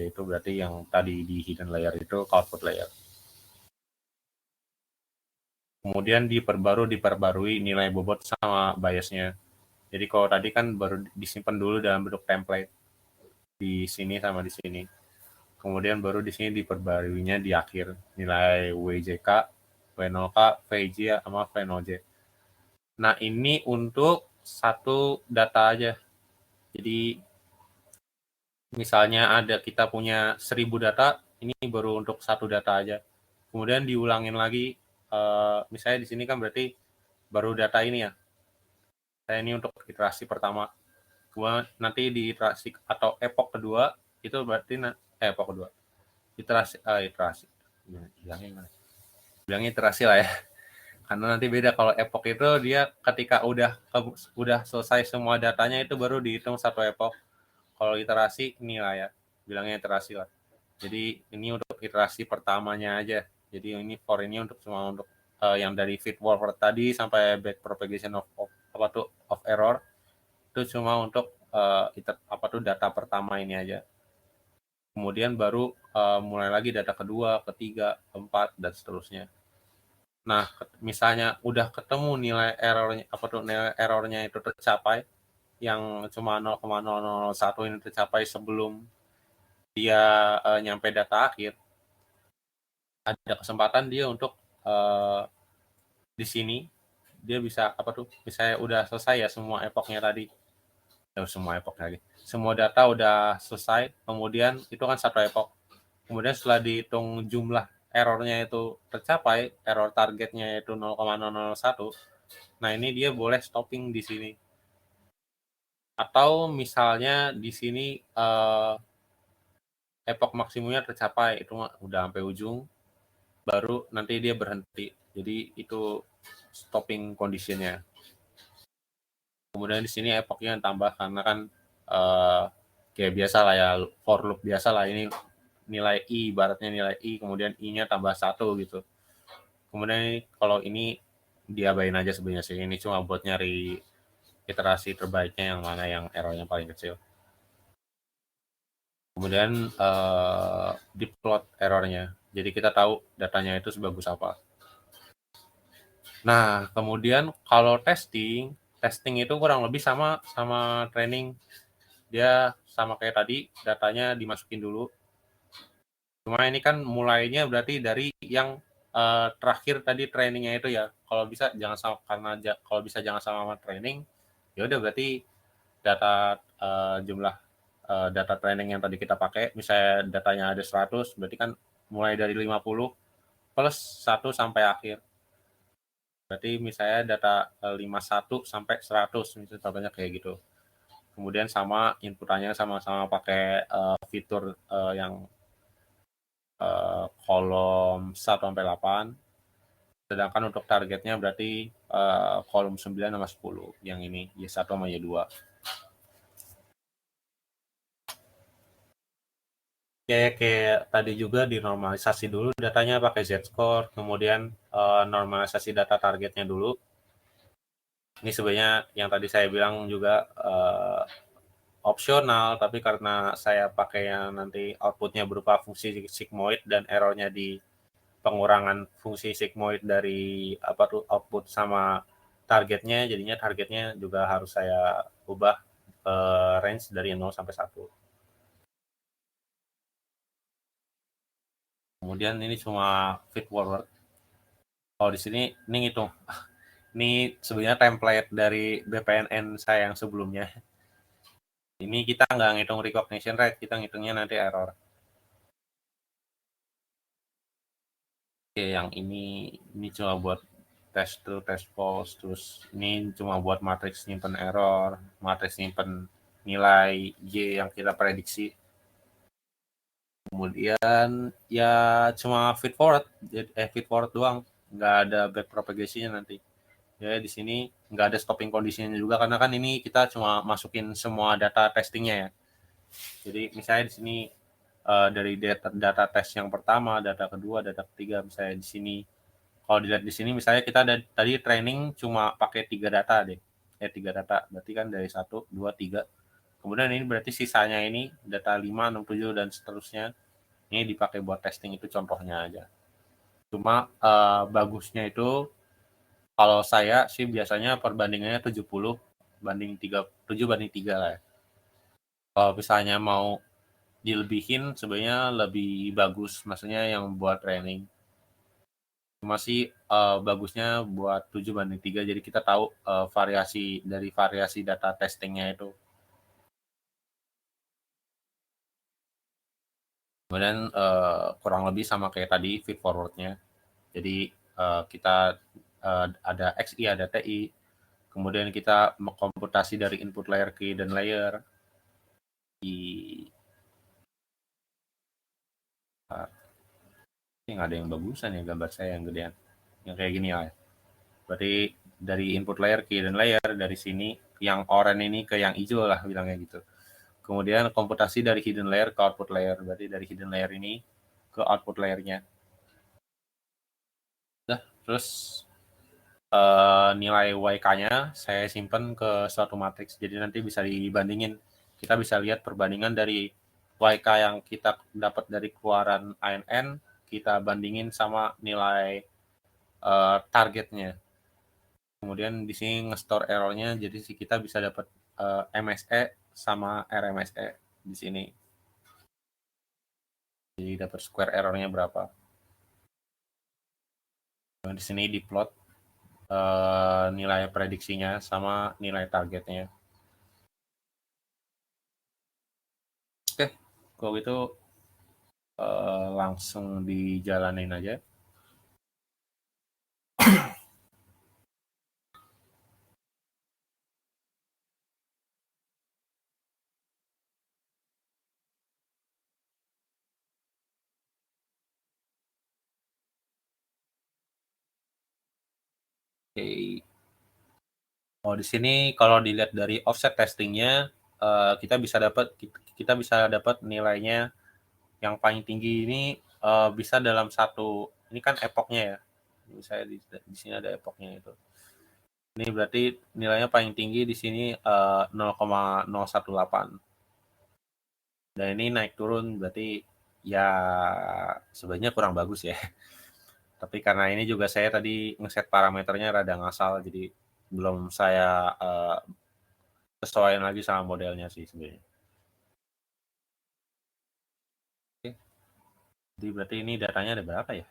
itu berarti yang tadi di hidden layer itu ke output layer. Kemudian diperbarui nilai bobot sama biasnya. Jadi kalau tadi kan baru disimpan dulu dalam bentuk template di sini sama di sini. Kemudian baru di sini diperbaruinya di akhir nilai WJK, W0K, VJ sama V0J. Nah, ini untuk satu data aja. Jadi misalnya kita punya 1000 data, ini baru untuk satu data aja. Kemudian diulangin lagi, misalnya di sini kan berarti baru data ini ya. Saya ini untuk iterasi pertama. Kemudian nanti di iterasi atau epoch kedua itu berarti epoch kedua. Iterasi. Bilangnya iterasi lah ya. Karena nanti beda kalau epoch itu dia ketika udah selesai semua datanya itu baru dihitung satu epoch. Kalau iterasi ini lah ya, bilangnya iterasi lah. Jadi ini untuk iterasi pertamanya aja. Jadi ini for ini untuk cuma untuk yang dari feed forward tadi sampai back propagation of error itu cuma untuk data pertama ini aja. Kemudian baru mulai lagi data kedua, ketiga, keempat dan seterusnya. Nah, misalnya udah ketemu nilai errornya itu tercapai yang cuma 0,001 ini tercapai sebelum dia nyampe data akhir, ada kesempatan dia untuk di sini dia bisa misalnya udah selesai ya semua epochnya tadi. Semua data udah selesai, kemudian itu kan satu epoch. Kemudian setelah dihitung jumlah errornya itu tercapai, error targetnya itu 0,001. Nah, ini dia boleh stopping di sini. Atau misalnya di sini epoch maksimumnya tercapai, itu udah sampai ujung, baru nanti dia berhenti. Jadi itu stopping conditionnya. Kemudian di sini epochnya tambah karena kan kayak biasa lah ya, for loop biasa lah, ini nilai I, ibaratnya nilai I, kemudian I-nya tambah 1 gitu. Kemudian kalau ini diabain aja sebenarnya sih, ini cuma buat nyari iterasi terbaiknya yang mana yang errornya paling kecil. Kemudian diplot errornya, jadi kita tahu datanya itu sebagus apa. Nah, kemudian kalau testing itu kurang lebih sama training. Dia sama kayak tadi, datanya dimasukin dulu. Cuma ini kan mulainya berarti dari yang terakhir tadi trainingnya itu ya. Kalau bisa jangan sama, karena kalau bisa jangan sama training, ya udah berarti data jumlah data training yang tadi kita pakai, misalnya datanya ada 100, berarti kan mulai dari 50 plus 1 sampai akhir. Berarti misalnya data 51 sampai 100, misalnya contohnya kayak gitu. Kemudian sama inputannya sama-sama pakai fitur yang kolom 1 sampai 8. Sedangkan untuk targetnya berarti kolom 9 sama 10. Yang ini Y1 sama Y2. Kayak tadi juga dinormalisasi dulu datanya pakai Z-score, kemudian normalisasi data targetnya dulu. Ini sebenarnya yang tadi saya bilang juga opsional, tapi karena saya pakai yang nanti outputnya berupa fungsi sigmoid dan errornya di pengurangan fungsi sigmoid dari output sama targetnya, jadinya targetnya juga harus saya ubah range dari 0 sampai 1. Kemudian ini cuma feed forward. Kalau di sini ini ngitung. Ini sebenarnya template dari BPNN saya yang sebelumnya. Ini kita nggak ngitung recognition rate, kita ngitungnya nanti error. Oke, yang ini cuma buat test true, test false, terus ini cuma buat matriks nyimpen error, matriks nyimpen nilai Y yang kita prediksi. Kemudian ya cuma feed forward doang, nggak ada back propagation-nya nanti. Ya di sini nggak ada stopping condition-nya juga karena kan ini kita cuma masukin semua data testingnya ya. Jadi misalnya di sini dari data test yang pertama, data kedua, data ketiga, misalnya di sini. Kalau dilihat di sini misalnya kita tadi training cuma pakai 3 data deh. 3 data. Berarti kan dari 1, 2, 3. Kemudian ini berarti sisanya ini data 5, 6, 7 dan seterusnya. Ini dipakai buat testing, itu contohnya aja. Cuma bagusnya itu kalau saya sih biasanya perbandingannya 70 7/3 lah ya. Kalau misalnya mau dilebihin sebenarnya lebih bagus, maksudnya yang buat training. Cuma sih bagusnya buat 7/3, jadi kita tahu variasi data testingnya itu. Kemudian kurang lebih sama kayak tadi feed forwardnya. Jadi kita ada XI, ada TI, kemudian kita mengkomputasi dari input layer ke hidden layer. Ini nggak ada yang bagusan ya gambar saya yang gedean. Yang kayak gini ya. Berarti dari input layer ke hidden layer, dari sini yang oranye ini ke yang hijau lah bilangnya gitu. Kemudian komputasi dari hidden layer ke output layer. Berarti dari hidden layer ini ke output layernya. Nah, terus nilai YK-nya saya simpan ke suatu matriks. Jadi nanti bisa dibandingin. Kita bisa lihat perbandingan dari YK yang kita dapat dari keluaran ANN, kita bandingin sama nilai targetnya. Kemudian di sini nge-store errornya, jadi kita bisa dapat MSE sama RMSE di sini. Jadi dapat square errornya berapa. Di sini diplot nilai prediksinya sama nilai targetnya. Oke, kalau gitu langsung dijalanin aja. Oke. Oh, di sini kalau dilihat dari offset testingnya, kita bisa dapat nilainya yang paling tinggi ini bisa dalam satu, ini kan epoknya ya. Saya di sini ada epoknya itu. Ini berarti nilainya paling tinggi di sini 0,018. Dan ini naik turun berarti ya sebenarnya kurang bagus ya. Tapi karena ini juga saya tadi ngeset parameternya rada ngasal, jadi belum saya sesuaiin lagi sama modelnya sih sebenarnya. Oke. Jadi berarti ini datanya ada berapa ya?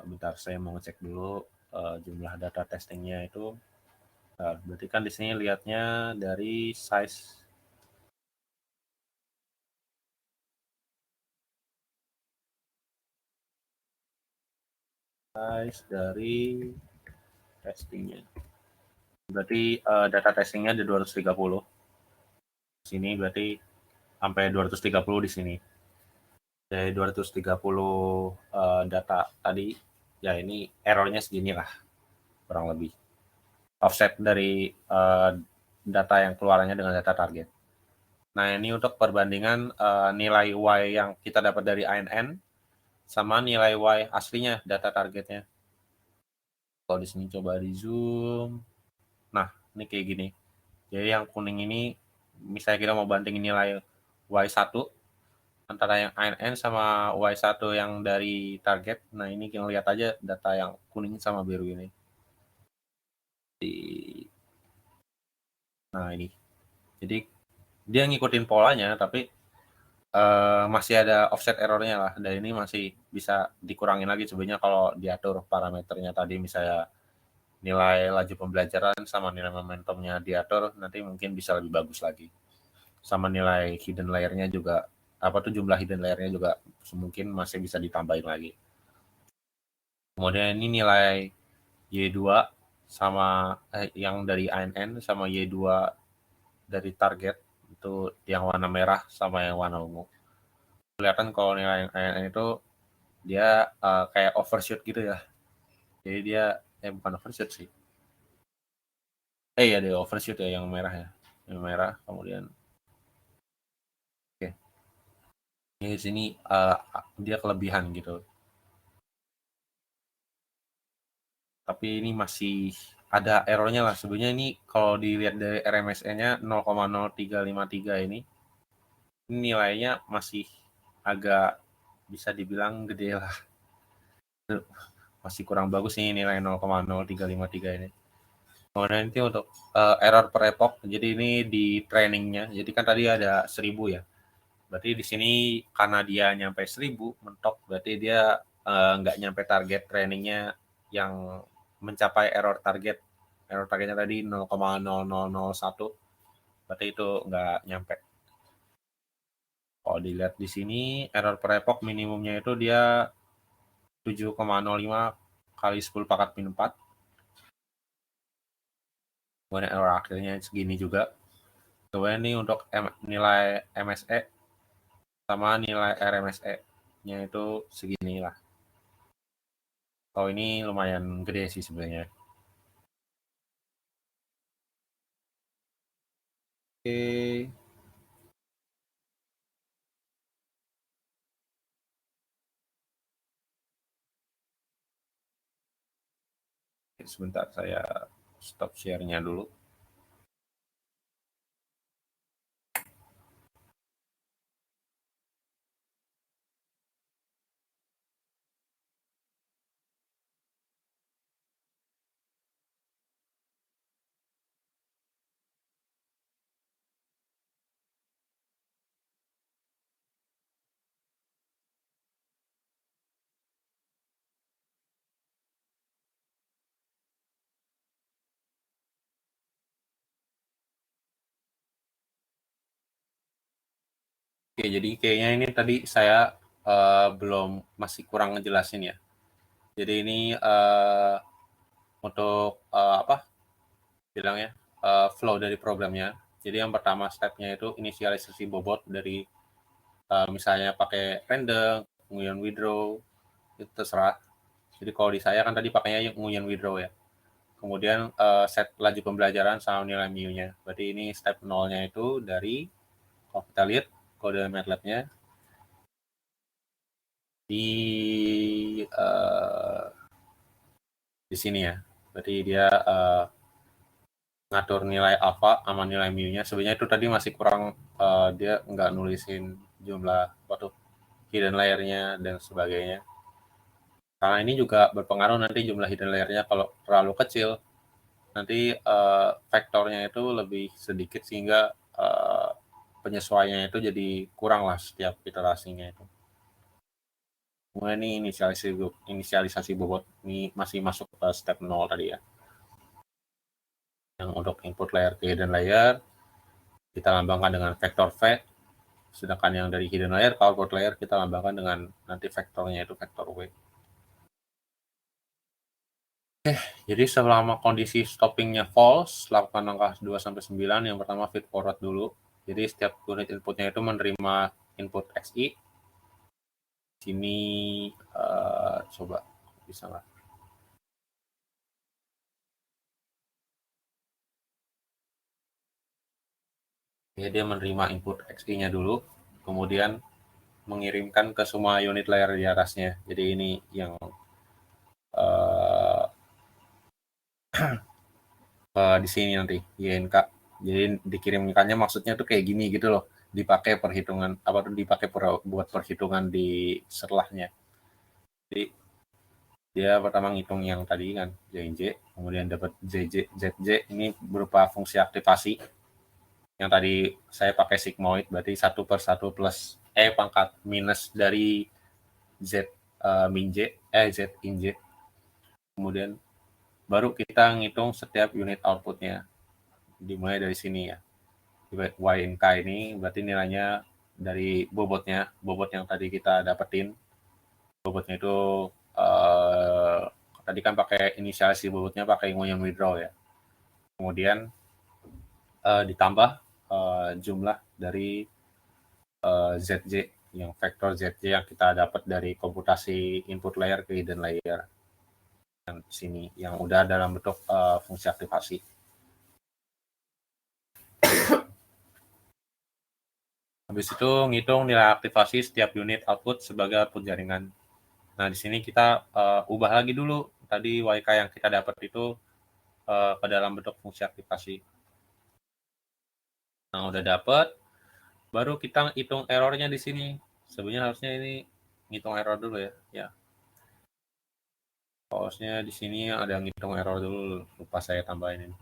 Bentar saya mau ngecek dulu jumlah data testingnya itu. Nah, berarti kan di sini lihatnya dari size dari testingnya. Berarti data testingnya ada 230. Sini berarti sampai 230 di sini. Dari 230 data tadi, ya ini errornya segini lah, kurang lebih. Offset dari data yang keluarannya dengan data target. Nah, ini untuk perbandingan nilai Y yang kita dapat dari ANN sama nilai Y aslinya, data targetnya. Kalau di sini coba di zoom. Nah, ini kayak gini. Jadi yang kuning ini, misalnya kita mau bandingin nilai Y1 antara yang ANN sama Y1 yang dari target. Nah, ini kita lihat aja data yang kuning sama biru ini. Nah, ini. Jadi dia ngikutin polanya, tapi masih ada offset errornya lah. Dan ini masih bisa dikurangin lagi sebenarnya kalau diatur parameternya tadi, misalnya nilai laju pembelajaran sama nilai momentumnya diatur, nanti mungkin bisa lebih bagus lagi. Sama nilai hidden layer-nya juga, jumlah hidden layer-nya juga mungkin masih bisa ditambahin lagi. Kemudian ini nilai Y2 sama yang dari ANN sama Y2 dari target, itu yang warna merah sama yang warna ungu. Kelihatan kalau nilai yang ANN itu dia kayak overshoot gitu ya. Jadi dia bukan overshoot sih. Ya dia overshoot ya yang merah ya. Yang merah kemudian di sini dia kelebihan gitu. Tapi ini masih ada errornya lah. Sebenarnya ini kalau dilihat dari RMSE-nya 0,0353 ini nilainya masih agak bisa dibilang gede lah. Masih kurang bagus nih nilai 0,0353 ini. Kemudian itu untuk error per epoch. Jadi ini di trainingnya. Jadi kan tadi ada 1000 ya. Berarti di sini karena dia nyampe 1000 mentok, berarti dia nggak nyampe target trainingnya yang mencapai error target. Error targetnya tadi 0,0001. Berarti itu nggak nyampe. Kalau dilihat di sini error per epoch minimumnya itu dia 7,05 kali 10 pangkat min 4. Kemudian error akhirnya segini juga. Kemudian ini untuk nilai MSE sama nilai RMSE-nya itu segini lah. Oh ini lumayan gede sih sebenarnya. Oke. Sebentar saya stop share-nya dulu. Oke, jadi kayaknya ini tadi saya belum masih kurang ngejelasin ya. Jadi ini untuk apa bilangnya flow dari programnya. Jadi yang pertama stepnya itu inisialisasi bobot dari misalnya pakai random, nguyen withdraw, itu terserah. Jadi kalau di saya kan tadi pakainya nguyen withdraw ya. Kemudian set laju pembelajaran sama nilai mu-nya. Berarti ini step nolnya itu dari, kalau kita lihat kode MATLAB-nya di di sini ya. Berarti dia ngatur nilai alpha sama nilai mu-nya. Sebenarnya itu tadi masih kurang, dia nggak nulisin jumlah hidden layer-nya dan sebagainya. Karena ini juga berpengaruh nanti jumlah hidden layer-nya. Kalau terlalu kecil, nanti vektornya itu lebih sedikit sehingga penyesuaiannya itu jadi kurang lah setiap iterasinya itu. Kemudian ini inisialisasi bobot ini masih masuk ke step 0 tadi ya. Yang untuk input layer ke hidden layer kita lambangkan dengan vektor V, sedangkan yang dari hidden layer ke output layer kita lambangkan dengan nanti vektornya itu vektor W. Jadi selama kondisi stoppingnya false, lakukan langkah 2-9. Yang pertama feed forward dulu. Jadi setiap unit inputnya itu menerima input XI. Sini coba bisa nggak? Ya, dia menerima input XI-nya dulu, kemudian mengirimkan ke semua unit layer di atasnya. Jadi ini yang uh, di sini nanti YNK. Jadi dikirimkannya maksudnya tuh kayak gini gitu loh. Dipakai perhitungan apa tuh dipakai buat perhitungan di setelahnya. Jadi dia pertama ngitung yang tadi kan JNJ, kemudian dapat ZJ ini berupa fungsi aktivasi yang tadi saya pakai sigmoid, berarti 1/1 plus pangkat minus dari Z min J, Z in J. Kemudian baru kita ngitung setiap unit outputnya, dimulai dari sini ya. YNK ini berarti nilainya dari bobot yang tadi kita dapetin. Bobotnya itu tadi kan pakai inisialisasi bobotnya pakai nguyen withdraw ya. Kemudian ditambah jumlah dari ZJ yang vektor ZJ yang kita dapat dari komputasi input layer ke hidden layer yang sini yang udah dalam bentuk fungsi aktivasi. Habis itu ngitung nilai aktivasi setiap unit output sebagai output jaringan. Nah, di sini kita ubah lagi dulu tadi YK yang kita dapat itu ke dalam bentuk fungsi aktivasi. Nah, udah dapat, baru kita hitung errornya di sini. Sebenarnya harusnya ini ngitung error dulu ya. Pause-nya di sini ada ngitung error dulu, lupa saya tambahin ini.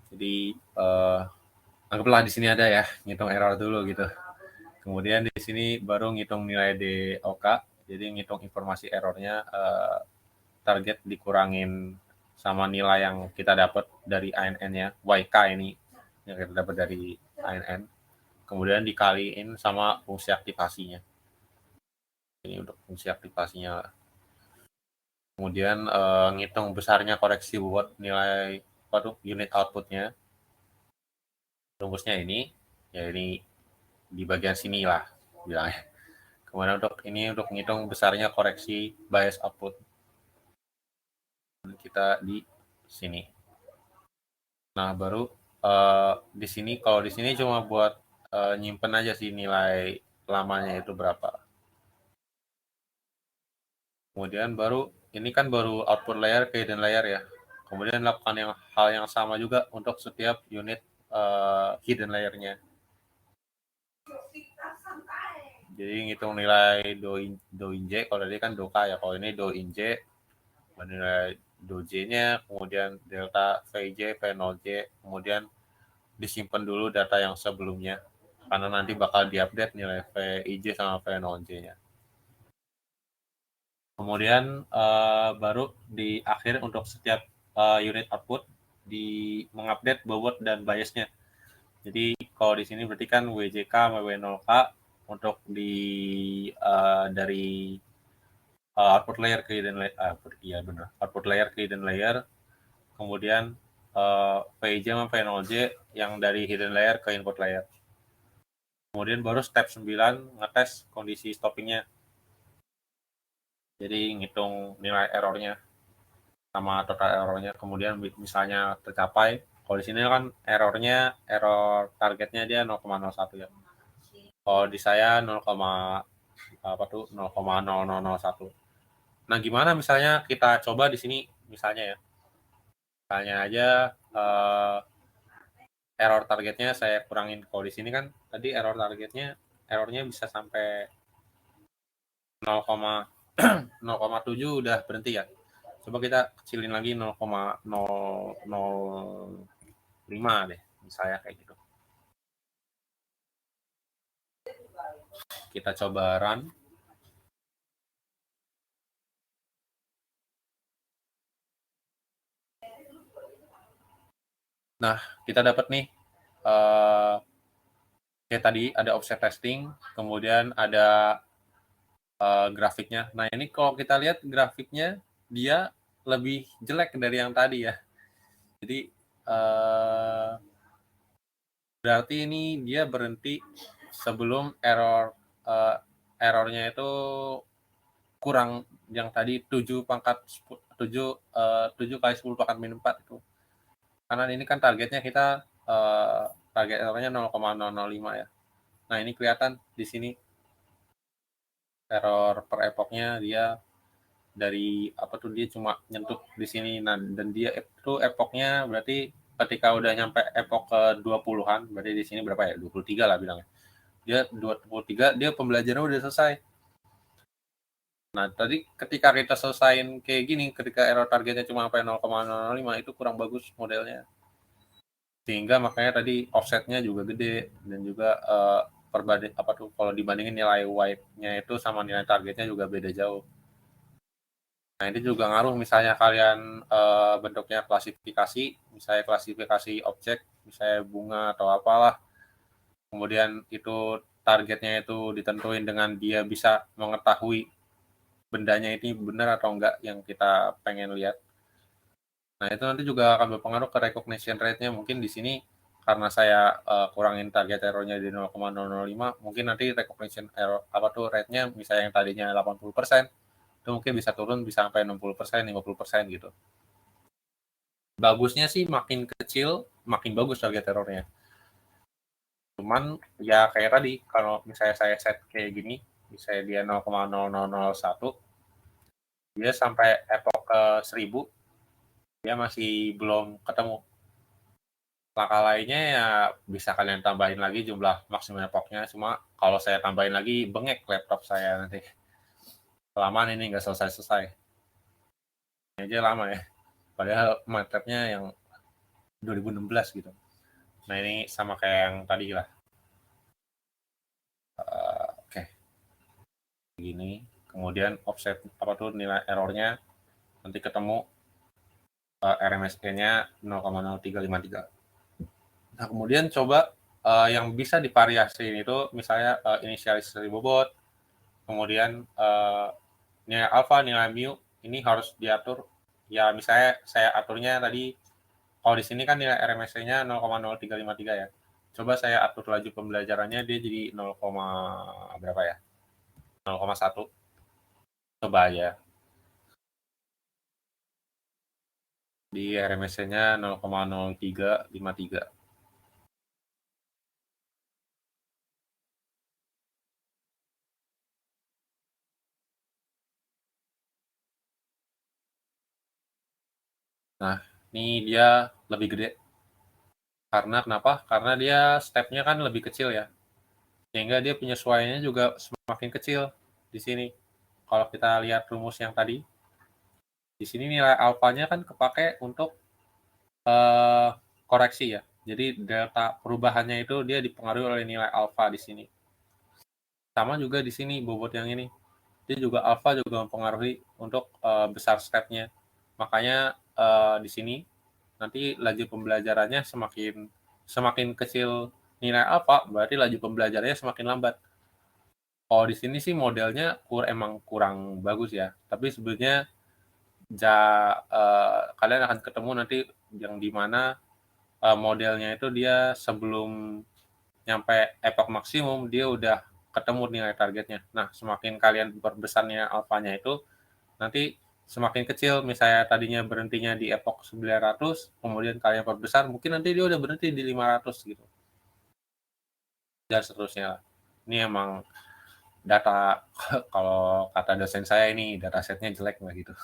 Jadi anggaplah di sini ada ya, ngitung error dulu gitu. Kemudian di sini baru ngitung nilai DOK, jadi ngitung informasi errornya, target dikurangin sama nilai yang kita dapat dari ANN-nya, YK ini yang kita dapat dari ANN. Kemudian dikaliin sama fungsi aktivasinya. Ini untuk fungsi aktivasinya. Kemudian ngitung besarnya koreksi buat nilai unit outputnya. Rumusnya ini, ya ini di bagian sini lah bilangnya. Kemudian untuk ini untuk ngitung besarnya koreksi bias output. Kita di sini. Nah, baru di sini kalau di sini cuma buat nyimpen aja sih nilai lamanya itu berapa. Kemudian baru ini kan baru output layer ke hidden layer ya. Kemudian lakukan hal yang sama juga untuk setiap unit hidden layernya. Jadi ngitung nilai do in J, kalau tadi kan do K ya, kalau ini do in J, nilai do J-nya, kemudian delta VJ, V0J, kemudian disimpan dulu data yang sebelumnya, karena nanti bakal diupdate nilai VIJ sama V0J-nya. Kemudian baru di akhir untuk setiap unit output mengupdate bobot dan biasnya. Jadi kalau di sini berarti kan WJK sama W0K untuk dari output layer ke hidden layer, iya benar, output layer ke hidden layer, kemudian VIJ sama V0J yang dari hidden layer ke input layer. Kemudian baru step 9 ngetes kondisi stoppingnya. Jadi ngitung nilai errornya sama total errornya. Kemudian misalnya tercapai, kalau di sini kan error targetnya dia 0,01 ya. Kalau di saya 0,0001. Nah, gimana misalnya kita coba di sini misalnya ya. Misalnya aja error targetnya saya kurangin. Kalau di sini kan tadi errornya bisa sampai 0,7 udah berhenti ya. Coba kita kecilin lagi 0,005 deh, misalnya kayak gitu. Kita coba run. Nah, kita dapat nih kayak tadi ada offset testing, kemudian ada grafiknya. Nah, ini kalau kita lihat grafiknya dia lebih jelek dari yang tadi ya. Jadi berarti ini dia berhenti sebelum errornya itu kurang yang tadi 7 kali 10 pangkat minus 4 itu. Karena ini kan targetnya kita target errornya 0,005 ya. Nah, ini kelihatan di sini error per epochnya dia dari dia cuma nyentuh di sini. Nah, dan dia itu epochnya berarti ketika udah nyampe epoch ke 20-an, berarti di sini berapa ya? 23 lah bilangnya. Dia 23, dia pembelajaran udah selesai. Nah, tadi ketika kita selesaiin kayak gini, ketika error targetnya cuma sampai 0,005, itu kurang bagus modelnya. Sehingga makanya tadi offsetnya juga gede, dan juga kalau dibandingin nilai white-nya itu sama nilai targetnya juga beda jauh. Nah, ini juga ngaruh misalnya kalian bentuknya klasifikasi, misalnya klasifikasi objek, misalnya bunga atau apalah. Kemudian itu targetnya itu ditentuin dengan dia bisa mengetahui bendanya ini benar atau enggak yang kita pengen lihat. Nah, itu nanti juga akan berpengaruh ke recognition rate-nya. Mungkin di sini karena saya kurangin target error-nya di 0,005, mungkin nanti recognition error rate-nya misalnya yang tadinya 80%, itu mungkin bisa turun bisa sampai 60%, 50% gitu. Bagusnya sih makin kecil, makin bagus target error-nya. Cuman ya kayak tadi, kalau misalnya saya set kayak gini, misalnya dia 0,0001, dia sampai epoch ke 1000, dia masih belum ketemu. Langkah lainnya ya bisa kalian tambahin lagi jumlah maksimum epochnya, cuma kalau saya tambahin lagi bengek laptop saya nanti. Kelamaan ini nggak selesai-selesai. aja lama ya. Padahal MATLAB-nya yang 2016 gitu. Nah ini sama kayak yang tadi lah. Oke, gini. Kemudian offset apa tuh nilai errornya nanti ketemu RMSE-nya 0,0353. Nah kemudian coba yang bisa divariasiin itu misalnya inisialisasi bobot, kemudian nilai alfa, nilai mu ini harus diatur. Ya misalnya saya aturnya tadi, kalau di sini kan nilai RMSE-nya 0,0353 ya. Coba saya atur laju pembelajarannya dia jadi 0, berapa ya? 0,1. Coba aja. Di RMSE-nya 0,0353. Nah, ini dia lebih gede. Karena kenapa? Karena dia step-nya kan lebih kecil ya. Sehingga dia penyesuaiannya juga semakin kecil di sini. Kalau kita lihat rumus yang tadi, di sini nilai alfanya kan kepake untuk koreksi ya. Jadi delta perubahannya itu dia dipengaruhi oleh nilai alfa di sini. Sama juga di sini bobot yang ini. Dia juga alfa juga mempengaruhi untuk besar stepnya. Makanya di sini nanti laju pembelajarannya semakin kecil nilai alfa, berarti laju pembelajarannya semakin lambat. Kalau di sini sih modelnya emang kurang bagus ya. Tapi sebenarnya kalian akan ketemu nanti yang dimana modelnya itu dia sebelum nyampe epoch maksimum dia udah ketemu nilai targetnya. Nah, semakin kalian perbesar nilai alfanya itu, nanti semakin kecil. Misalnya tadinya berhentinya di epoch 900, kemudian kalian perbesar, mungkin nanti dia udah berhenti di 500 gitu. Dan seterusnya. Ini emang data, kalau kata dosen saya ini datasetnya jelek lah gitu.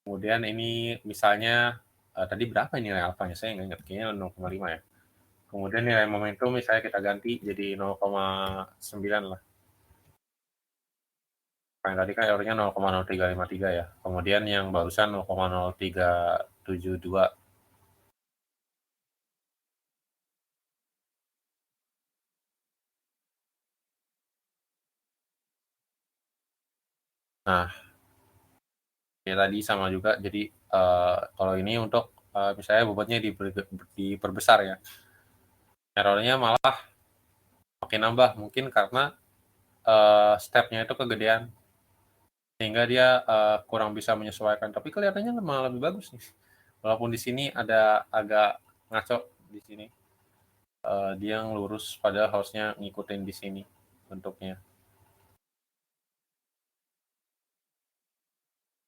Kemudian ini misalnya, tadi berapa nilai alfanya? Saya nggak ingat, kayaknya 0,5 ya. Kemudian nilai momentum misalnya kita ganti jadi 0,9 lah. Yang tadi kan errornya 0,0353 ya. Kemudian yang barusan 0,0372. Nah, ya tadi sama juga. Jadi kalau ini untuk misalnya bobotnya diperbesar ya. Errornya malah makin nambah. Mungkin karena stepnya itu kegedean. Sehingga dia kurang bisa menyesuaikan. Tapi kelihatannya malah lebih bagus nih. Walaupun di sini ada agak ngaco di sini. Dia yang lurus padahal harusnya ngikutin di sini bentuknya.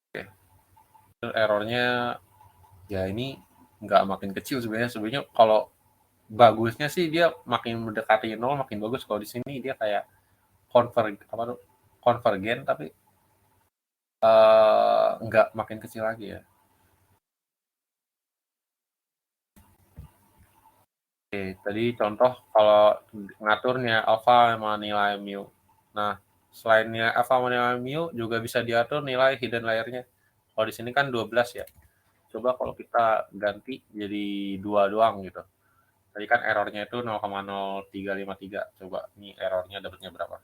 Oke. Errornya ya ini nggak makin kecil sebenarnya kalau bagusnya sih dia makin mendekati 0 makin bagus. Kalau di sini dia kayak konvergen tapi nggak makin kecil lagi ya. Oke, tadi contoh kalau ngatur nilai alfa sama nilai mu. Nah, selain nilai alfa sama nilai mu juga bisa diatur nilai hidden layer-nya. Kalau di sini kan 12 ya. Coba kalau kita ganti jadi 2 doang gitu. Tadi kan errornya itu 0,0353. Coba ini errornya dapatnya berapa?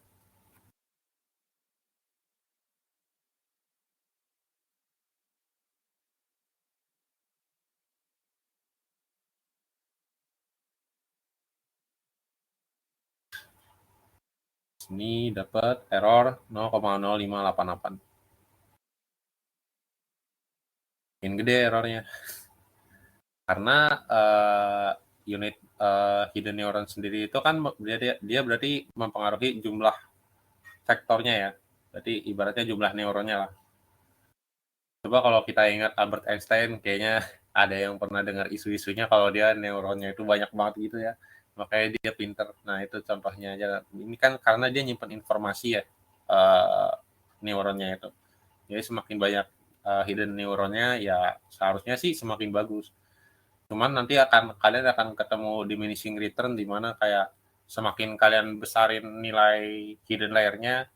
Ini dapat error 0,0588. Makin gede errornya. Karena unit hidden neuron sendiri itu kan dia berarti mempengaruhi jumlah vektornya ya. Berarti ibaratnya jumlah neuronnya lah. Coba kalau kita ingat Albert Einstein, kayaknya ada yang pernah dengar isu-isunya kalau dia neuronnya itu banyak banget gitu ya. Makanya dia pinter. Nah itu contohnya aja. Ini kan karena dia nyimpen informasi ya, neuronnya itu. Jadi semakin banyak hidden neuronnya ya seharusnya sih semakin bagus. Cuman nanti kalian akan ketemu diminishing return di mana kayak semakin kalian besarin nilai hidden layer-nya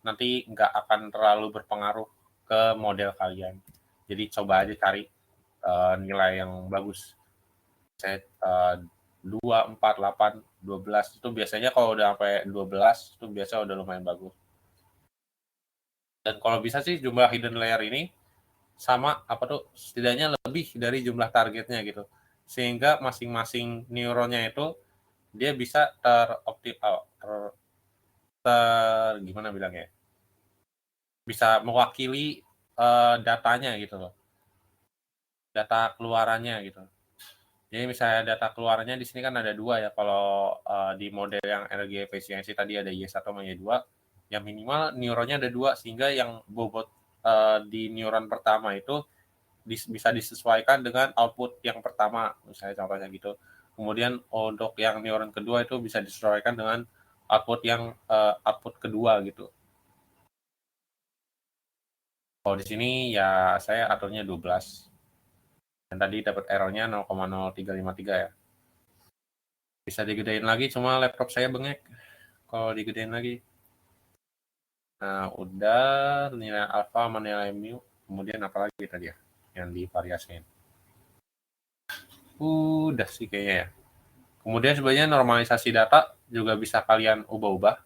nanti nggak akan terlalu berpengaruh ke model kalian. Jadi coba aja cari nilai yang bagus. Saya 2, 4, 8, 12 itu biasanya kalau udah sampai 12 itu biasa udah lumayan bagus. Dan kalau bisa sih jumlah hidden layer ini sama setidaknya lebih dari jumlah targetnya gitu. Sehingga masing-masing neuronnya itu dia bisa gimana bilangnya? Bisa mewakili datanya gitu loh. Data keluarannya gitu. Jadi misalnya data keluarannya di sini kan ada 2 ya. Kalau di model yang energi efisiensi tadi ada Y1 sama Y2, yang minimal neuronnya ada 2 sehingga yang bobot di neuron pertama itu bisa disesuaikan dengan output yang pertama, misalnya contohnya gitu. Kemudian untuk yang neuron kedua itu bisa disesuaikan dengan output kedua gitu. Kalau di sini ya saya aturnya 12. Dan tadi dapat errornya 0,0353 ya. Bisa digedein lagi, cuma laptop saya bengek kalau digedein lagi. Nah, udah nilai alfa sama nilai mu. Kemudian apa lagi tadi ya yang divariasiin? Udah sih kayaknya ya. Kemudian sebenarnya normalisasi data juga bisa kalian ubah-ubah.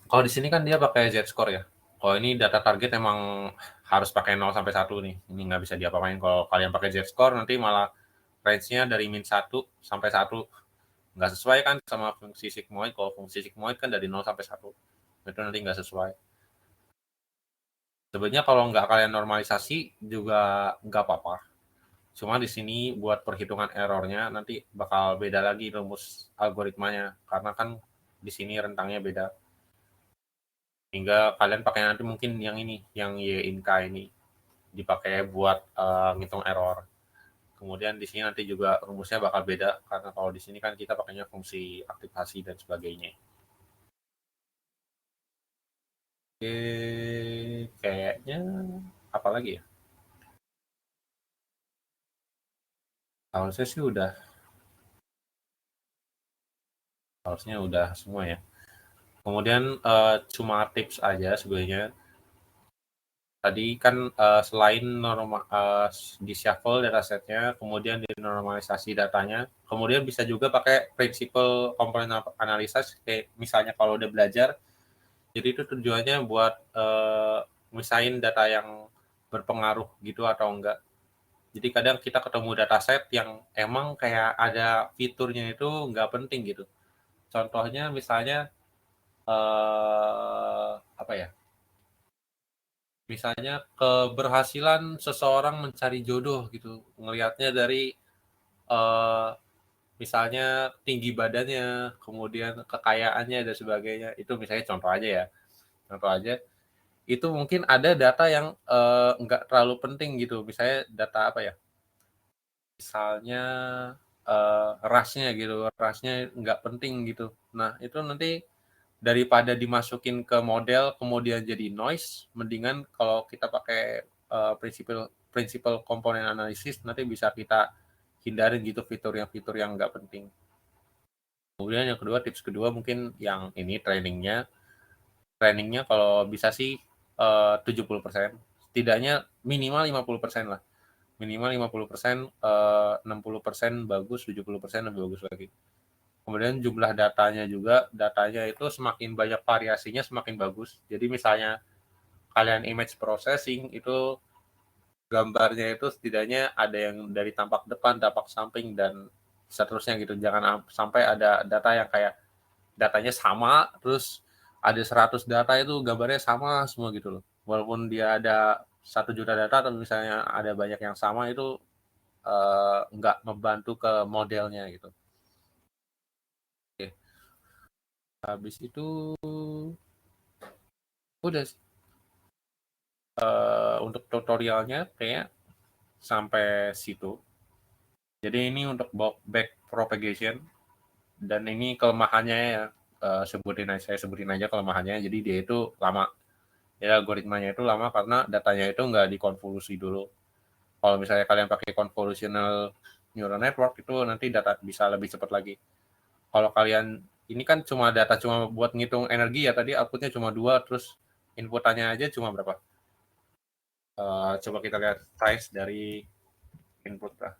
Kalau di sini kan dia pakai Z-score ya. Kalau ini data target emang harus pakai 0 sampai 1 nih. Ini nggak bisa diapa-apain. Kalau kalian pakai Z-score nanti malah range-nya dari min 1 sampai 1. Nggak sesuai kan sama fungsi sigmoid. Kalau fungsi sigmoid kan dari 0 sampai 1. Itu nanti nggak sesuai. Sebenarnya kalau nggak kalian normalisasi juga nggak apa-apa. Cuma di sini buat perhitungan errornya nanti bakal beda lagi rumus algoritmanya. Karena kan di sini rentangnya beda. Hingga kalian pakai nanti mungkin yang ini, yang Y-inK ini. Dipakai buat ngitung error. Kemudian di sini nanti juga rumusnya bakal beda. Karena kalau di sini kan kita pakainya fungsi aktivasi dan sebagainya. Oke, kayaknya apa lagi ya? Harusnya sih harusnya udah semua ya. Kemudian cuma tips aja sebenarnya. Tadi kan selain di shuffle datasetnya, kemudian dinormalisasi datanya, kemudian bisa juga pakai prinsipal komponen analysis, kayak misalnya kalau udah belajar, jadi itu tujuannya buat misahin data yang berpengaruh gitu atau enggak. Jadi kadang kita ketemu dataset yang emang kayak ada fiturnya itu nggak penting gitu. Contohnya misalnya apa ya? Misalnya keberhasilan seseorang mencari jodoh gitu. Ngelihatnya dari uh, misalnya tinggi badannya, kemudian kekayaannya dan sebagainya. Itu misalnya contoh aja ya. Contoh aja. Itu mungkin ada data yang nggak terlalu penting gitu. Misalnya data apa ya? Misalnya rasnya gitu. Rasnya nggak penting gitu. Nah, itu nanti daripada dimasukin ke model kemudian jadi noise, mendingan kalau kita pakai prinsipal komponen analisis nanti bisa kita hindarin gitu fitur yang nggak penting. Kemudian yang kedua, tips kedua mungkin yang ini trainingnya kalau bisa sih 70%, setidaknya minimal 50% lah, minimal 50%, 60% bagus, 70% lebih bagus lagi. Kemudian jumlah datanya itu semakin banyak variasinya semakin bagus. Jadi misalnya kalian image processing itu gambarnya itu setidaknya ada yang dari tampak depan, tampak samping, dan seterusnya gitu. Jangan sampai ada data yang kayak datanya sama, terus ada 100 data itu gambarnya sama semua gitu loh. Walaupun dia ada 1 juta data, atau misalnya ada banyak yang sama, itu nggak membantu ke modelnya gitu. Oke. Habis itu udah untuk tutorialnya kayak sampai situ. Jadi ini untuk back propagation, dan ini kelemahannya ya, saya sebutin aja kelemahannya. Jadi dia itu lama, ya algoritmanya itu lama karena datanya itu nggak dikonvolusi dulu. Kalau misalnya kalian pakai convolutional neural network itu nanti data bisa lebih cepat lagi. Kalau kalian ini kan cuma buat ngitung energi ya, tadi outputnya cuma 2, terus inputannya aja cuma berapa? Coba kita lihat size dari input lah.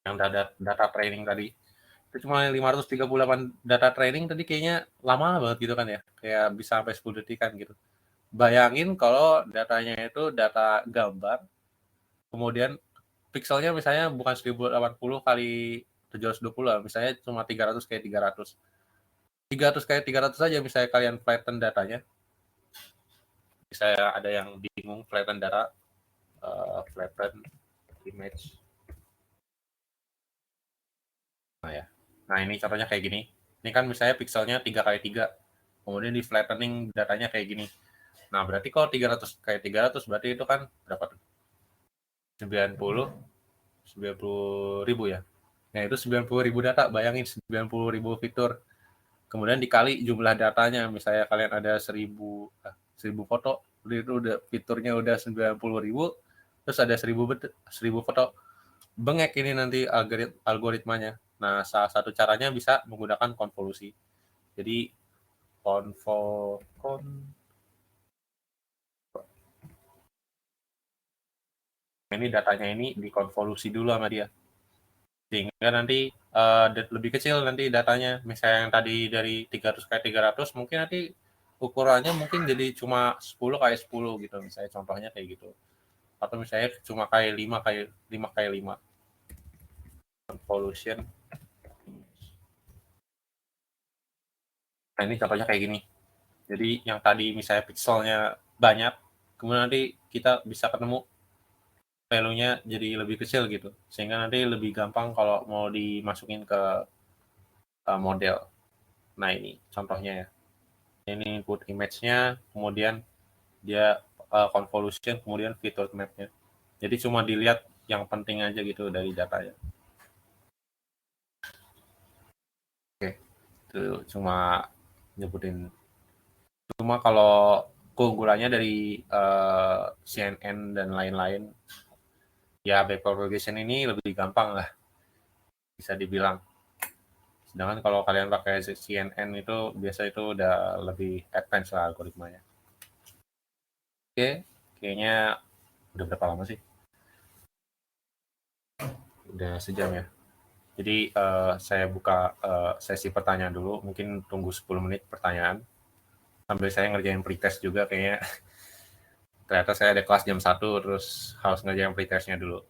Yang data training tadi. Itu cuma 538 data training tadi kayaknya lama banget gitu kan ya. Kayak bisa sampai 10 detik kan gitu. Bayangin kalau datanya itu data gambar, kemudian pixelnya misalnya bukan 1080 kali 720 lah, misalnya cuma 300 kayak 300. 300 kayak 300 aja misalnya kalian flatten datanya. Misalnya ada yang bingung flatten data, flatten image. Nah ya. Nah ini contohnya kayak gini. Ini kan misalnya pixelnya 3 kali 3. Kemudian di flattening datanya kayak gini. Nah berarti kalau 300 kayak 300 berarti itu kan berapa tuh? 90 ribu ya. Nah itu 90 ribu data, bayangin 90 ribu fitur. Kemudian dikali jumlah datanya, misalnya kalian ada 1000 foto, itu udah fiturnya udah 90 ribu, terus ada 1000 foto. Bengek ini nanti algoritmanya. Nah, salah satu caranya bisa menggunakan konvolusi. Jadi ini datanya ini dikonvolusi dulu sama dia. Sehingga nanti lebih kecil nanti datanya. Misalnya yang tadi dari 300 kali 300, mungkin nanti ukurannya mungkin jadi cuma 10 kali 10 gitu. Misalnya contohnya kayak gitu. Atau misalnya cuma kayak 5 kali 5 convolution. Nah, ini contohnya kayak gini. Jadi yang tadi misalnya pixelnya banyak, kemudian nanti kita bisa ketemu value-nya jadi lebih kecil gitu. Sehingga nanti lebih gampang kalau mau dimasukin ke model. Nah, ini contohnya ya. Ini input image-nya, kemudian dia convolution, kemudian fitur map-nya. Jadi cuma dilihat yang penting aja gitu dari datanya. Oke, itu cuma nyebutin. Cuma kalau keunggulannya dari CNN dan lain-lain, ya back propagation ini lebih gampang lah, bisa dibilang. Sedangkan kalau kalian pakai CNN itu biasa itu udah lebih advance lah algoritmanya. Oke, kayaknya udah berapa lama sih? Udah sejam ya. Jadi saya buka sesi pertanyaan dulu, mungkin tunggu 10 menit pertanyaan. Sambil saya ngerjain pretest juga kayaknya. Ternyata saya ada kelas jam 1, terus harus ngerjain pretestnya dulu.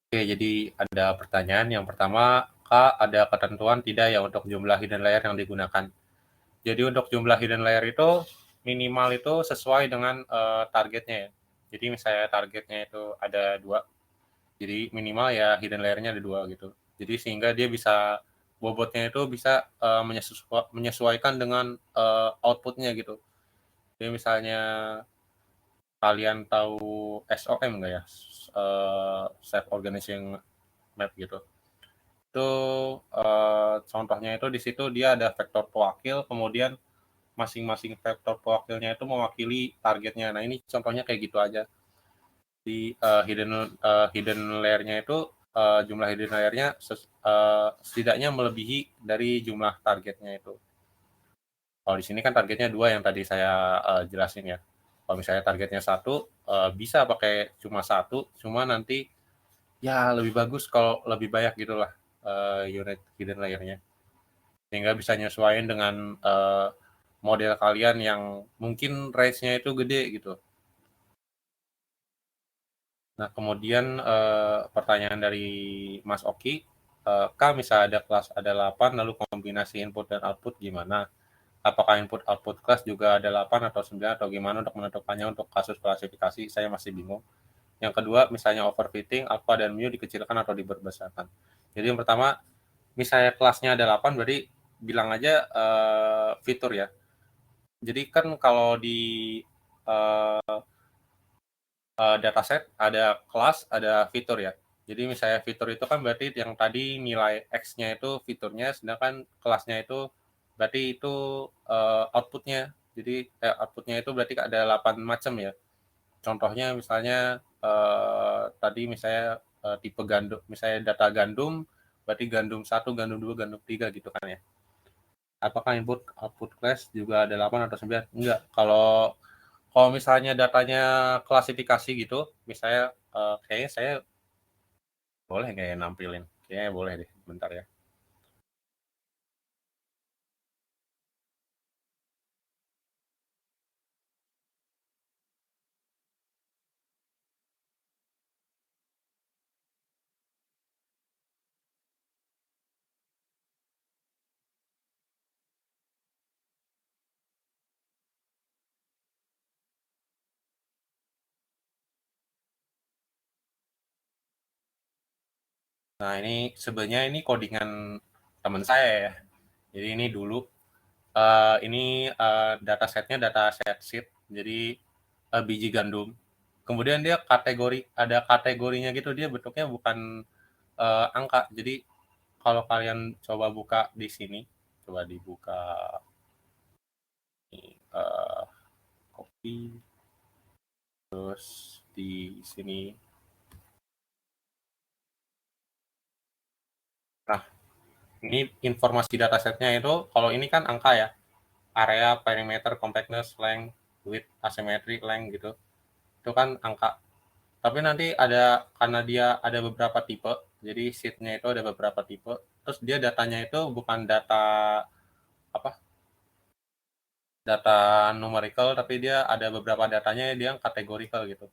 Oke, jadi ada pertanyaan yang pertama, Kak, ada ketentuan tidak ya untuk jumlah hidden layer yang digunakan? Jadi untuk jumlah hidden layer itu minimal itu sesuai dengan targetnya ya. Jadi misalnya targetnya itu ada 2, jadi minimal ya hidden layer-nya ada 2 gitu. Jadi sehingga dia bisa bobotnya itu bisa menyesuaikan dengan output-nya gitu. Jadi misalnya kalian tahu SOM nggak ya? Self Organizing Map gitu. Itu contohnya itu di situ dia ada vektor pewakil, kemudian masing-masing vektor pewakilnya itu mewakili targetnya. Nah ini contohnya kayak gitu aja. Di hidden layer-nya itu jumlah hidden layer-nya setidaknya melebihi dari jumlah targetnya itu. Kalau di sini kan targetnya 2 yang tadi saya jelasin ya. Kalau misalnya targetnya 1, bisa pakai cuma 1, cuma nanti ya lebih bagus kalau lebih banyak gitulah unit hidden layer-nya. Sehingga bisa nyesuaiin dengan model kalian yang mungkin range-nya itu gede gitu. Nah, kemudian pertanyaan dari Mas Oki, Kak, misal ada kelas ada 8 lalu kombinasi input dan output gimana? Apakah input output kelas juga ada 8 atau 9 atau gimana untuk menentukannya untuk kasus klasifikasi? Saya masih bingung. Yang kedua, misalnya overfitting, alpha dan mu dikecilkan atau diperbesarkan. Jadi yang pertama, misalnya kelasnya ada 8 berarti bilang aja fitur ya. Jadi kan kalau di uh, dataset ada kelas, ada fitur ya. Jadi misalnya fitur itu kan berarti yang tadi nilai X-nya itu fiturnya, sedangkan kelasnya itu berarti itu outputnya. Jadi outputnya itu berarti ada 8 macam ya. Contohnya misalnya tadi misalnya tipe gandum, misalnya data gandum, berarti gandum 1, gandum 2, gandum 3 gitu kan ya. Apakah input output class juga ada 8 atau 9? Enggak. Kalau misalnya datanya klasifikasi gitu, misalnya kayaknya saya boleh nggak ya nampilin? Kayaknya boleh deh, bentar ya. Nah ini sebenarnya ini codingan teman saya ya. Jadi ini dulu ini datasetnya dataset sheet. Jadi biji gandum. Kemudian dia ada kategorinya gitu. Dia bentuknya bukan angka. Jadi kalau kalian coba buka di sini, coba dibuka uh, copy, terus di sini. Nah, ini informasi datasetnya itu, kalau ini kan angka ya, area, perimeter, compactness, length, width, asymmetry, length gitu. Itu kan angka. Tapi nanti ada, karena dia ada beberapa tipe, jadi sheet-nya itu ada beberapa tipe, terus dia datanya itu bukan data apa data numerical, tapi dia ada beberapa datanya dia kategorikal gitu.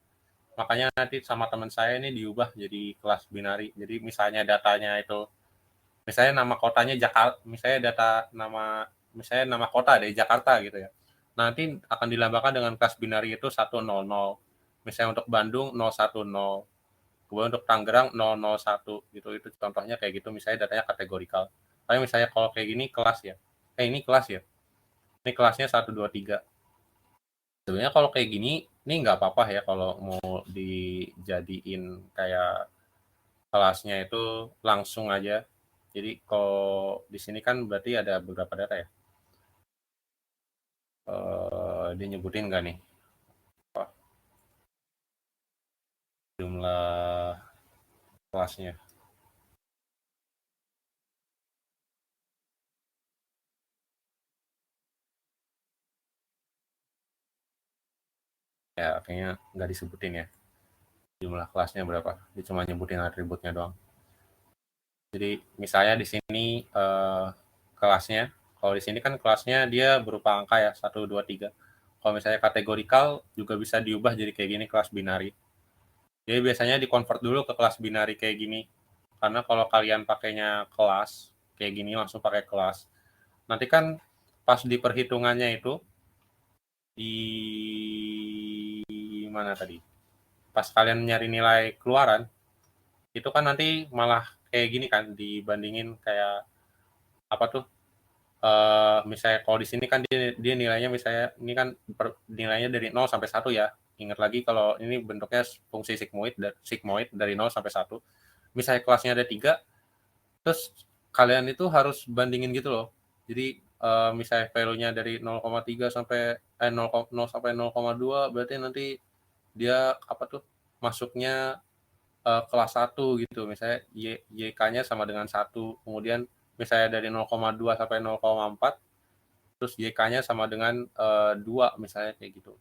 Makanya nanti sama teman saya ini diubah jadi kelas binari. Jadi misalnya datanya itu, misalnya nama kotanya Jakarta, misalnya nama kota dari Jakarta gitu ya. Nanti akan dilambangkan dengan kelas binari itu 100. Misalnya untuk Bandung 010. Kemudian untuk Tangerang 001 gitu. Itu contohnya kayak gitu, misalnya datanya kategorikal. Tapi misalnya kalau kayak gini kelas ya. Ini kelas ya. Ini kelasnya 1, 2, 3. Sebenarnya kalau kayak gini, ini nggak apa-apa ya kalau mau dijadiin kayak kelasnya itu langsung aja. Jadi kalau di sini kan berarti ada beberapa data ya. Dia nyebutin nggak nih jumlah kelasnya? Ya kayaknya nggak disebutin ya jumlah kelasnya berapa. Dia cuma nyebutin atributnya doang. Jadi misalnya di sini kelasnya, kalau di sini kan kelasnya dia berupa angka ya 1, 2, 3. Kalau misalnya kategorikal juga bisa diubah jadi kayak gini kelas binari. Jadi biasanya di-convert dulu ke kelas binary kayak gini. Karena kalau kalian pakainya kelas kayak gini langsung pakai kelas, nanti kan pas di perhitungannya itu di mana tadi? Pas kalian nyari nilai keluaran, itu kan nanti malah kayak gini kan dibandingin kayak apa tuh? Misalnya kalau di sini kan dia nilainya misalnya ini kan nilainya dari 0 sampai 1 ya. Ingat lagi kalau ini bentuknya fungsi sigmoid dari 0 sampai 1. Misalnya kelasnya ada 3, terus kalian itu harus bandingin gitu loh. Jadi misalnya value-nya dari 0,3 sampai 0 sampai 0,2 berarti nanti dia apa tuh masuknya kelas 1 gitu. Misalnya YK-nya sama dengan 1. Kemudian misalnya dari 0,2 sampai 0,4 terus YK-nya sama dengan 2 misalnya kayak gitu.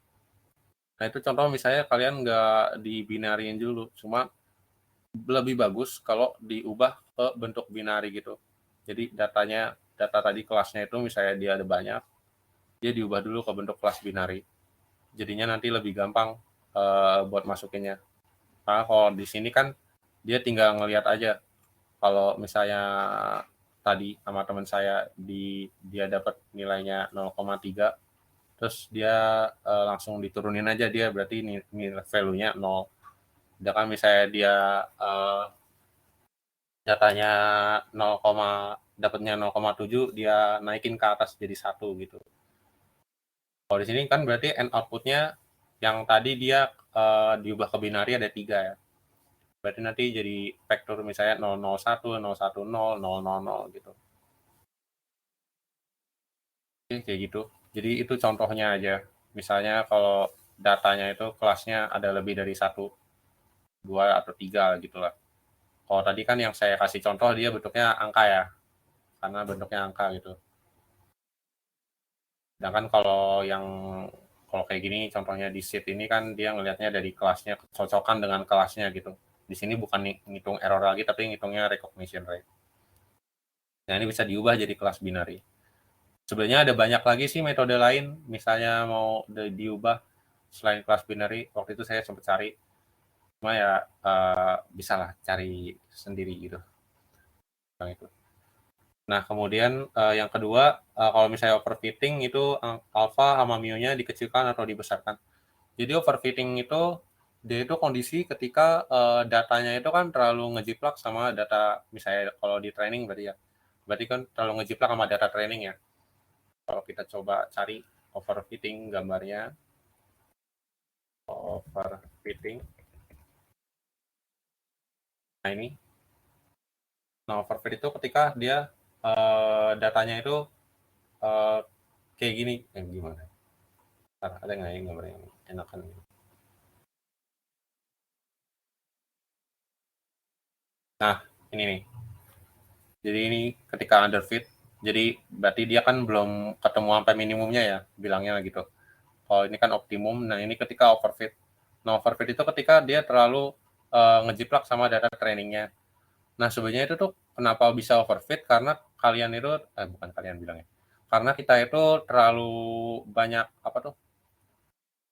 Nah itu contoh misalnya kalian nggak dibinariin dulu, cuma lebih bagus kalau diubah ke bentuk binari gitu. Jadi data tadi kelasnya itu misalnya dia ada banyak, dia diubah dulu ke bentuk kelas binari. Jadinya nanti lebih gampang buat masukinnya. Karena kalau di sini kan dia tinggal ngelihat aja. Kalau misalnya tadi sama teman saya dia dapat nilainya 0,3, terus dia langsung diturunin aja dia berarti nilai value-nya 0. Sedangkan misalnya dia datanya 0, dapatnya 0,7 dia naikin ke atas jadi 1 gitu. Kalau di sini kan berarti end output-nya yang tadi dia diubah ke binari ada 3 ya. Berarti nanti jadi vektor misalnya 001, 010, 000 gitu. Kayak gitu. Jadi itu contohnya aja. Misalnya kalau datanya itu kelasnya ada lebih dari 1, 2 atau 3 gitulah. Kalau tadi kan yang saya kasih contoh dia bentuknya angka ya, karena bentuknya angka gitu. Sedangkan kalau kayak gini contohnya di sheet ini kan dia ngelihatnya dari kelasnya, cocokan dengan kelasnya gitu. Di sini bukan ngitung error lagi tapi ngitungnya recognition rate. Nah ini bisa diubah jadi kelas binary. Sebenarnya ada banyak lagi sih metode lain, misalnya mau diubah selain kelas binary. Waktu itu saya sempat cari, cuma ya bisa lah cari sendiri gitu. Itu. Nah, kemudian yang kedua, kalau misalnya overfitting itu alpha sama mu-nya dikecilkan atau dibesarkan. Jadi overfitting itu dia itu kondisi ketika datanya itu kan terlalu ngejiplak sama data, misalnya kalau di training berarti ya. Berarti kan terlalu ngejiplak sama data training ya. Kalau kita coba cari overfitting gambarnya, overfitting. Nah ini, nah overfit itu ketika dia datanya itu kayak gini, gimana? Ada nggak ya gambar yang enakan? Nah, ini nih. Jadi ini ketika underfit, jadi berarti dia kan belum ketemu sampai minimumnya ya, bilangnya gitu. Kalau ini kan optimum, nah ini ketika overfit. Nah, overfit itu ketika dia terlalu ngejiplak sama data trainingnya. Nah, sebenarnya itu tuh kenapa bisa overfit, karena kalian itu, bukan kalian bilangnya, karena kita itu terlalu banyak, apa tuh,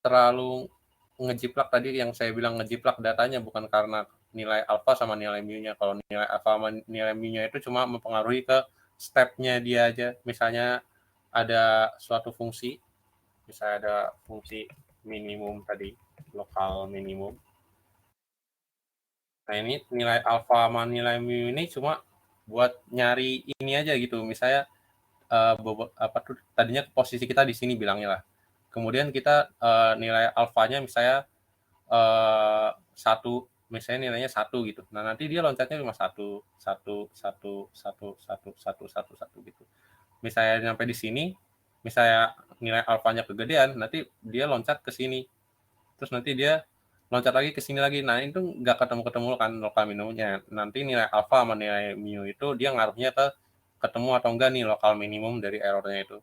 terlalu ngejiplak tadi yang saya bilang ngejiplak datanya, bukan karena nilai alpha sama nilai mu-nya. Kalau nilai alpha sama nilai mu-nya itu cuma mempengaruhi ke step-nya dia aja. Misalnya ada suatu fungsi, misalnya ada fungsi minimum tadi, lokal minimum. Nah ini nilai alpha sama nilai mu ini cuma buat nyari ini aja gitu. Misalnya apa tuh tadinya posisi kita di sini bilangnya lah. Kemudian kita nilai alfanya misalnya satu, misalnya nilainya 1 gitu. Nah nanti dia loncatnya cuma 1 gitu. Misalnya sampai di sini, misalnya nilai alfanya kegedean, nanti dia loncat ke sini. Terus nanti dia loncat lagi ke sini lagi. Nah itu nggak ketemu-ketemu kan lokal minimumnya. Nanti nilai alfa sama nilai mu itu dia ngaruhnya ke ketemu atau enggak nih lokal minimum dari errornya itu.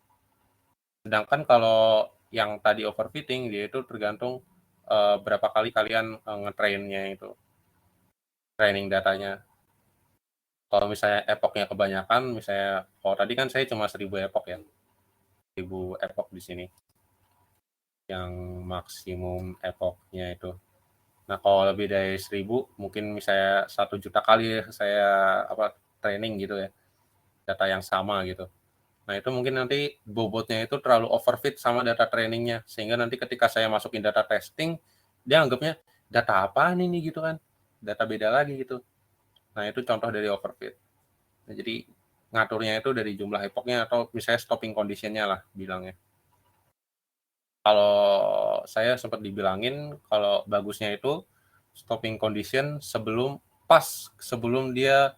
Sedangkan kalau yang tadi overfitting, dia itu tergantung berapa kali kalian nge-train-nya itu, training datanya. Kalau misalnya epochnya kebanyakan, misalnya kalau tadi kan saya cuma 1000 epoch ya, 1000 epoch di sini, yang maksimum epochnya itu. Nah, kalau lebih dari 1000, mungkin misalnya 1 juta kali saya training gitu ya, data yang sama gitu. Nah, itu mungkin nanti bobotnya itu terlalu overfit sama data trainingnya, sehingga nanti ketika saya masukin data testing, dia anggapnya, "Data apaan ini?" Gitu kan, data beda lagi gitu. Nah, itu contoh dari overfit. Nah, jadi ngaturnya itu dari jumlah epochnya atau misalnya stopping condition-nya lah bilangnya. Kalau saya sempat dibilangin kalau bagusnya itu stopping condition sebelum dia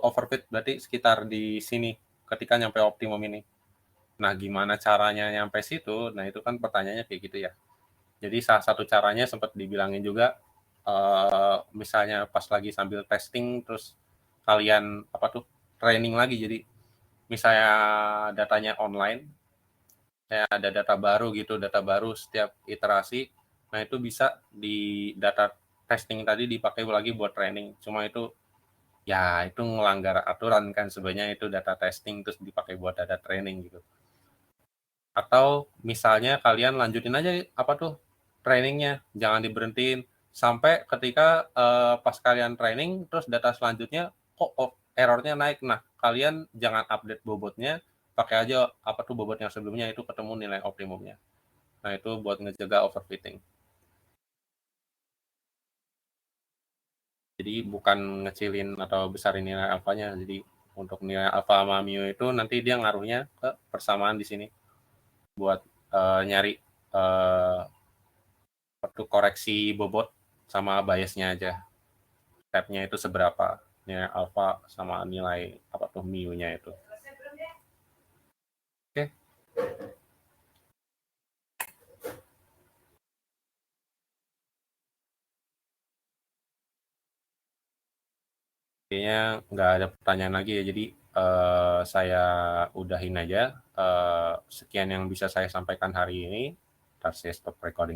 overfit, berarti sekitar di sini ketika nyampe optimum ini. Nah, gimana caranya nyampe situ? Nah, itu kan pertanyaannya kayak gitu ya. Jadi salah satu caranya sempat dibilangin juga, misalnya pas lagi sambil testing terus kalian training lagi. Jadi misalnya datanya online, kayak ada data baru gitu, data baru setiap iterasi. Nah, itu bisa di data testing tadi dipakai lagi buat training. Cuma itu ya itu ngelanggar aturan kan, sebenarnya itu data testing terus dipakai buat data training gitu. Atau misalnya kalian lanjutin aja trainingnya, jangan diberhentiin sampai ketika pas kalian training terus data selanjutnya kok errornya naik. Nah, kalian jangan update bobotnya, pakai aja bobot yang sebelumnya, itu ketemu nilai optimumnya. Nah, itu buat ngecegah overfitting. Jadi bukan ngecilin atau besarin nilai alfanya. Jadi untuk nilai alfa sama mu itu nanti dia ngaruhnya ke persamaan di sini buat nyari koreksi bobot sama biasnya aja. Stepnya itu seberapa nilai alfa sama nilai mu-nya itu. Oke. Kayaknya nggak ada pertanyaan lagi ya. Jadi saya udahin aja. Sekian yang bisa saya sampaikan hari ini. Ntar saya stop recording.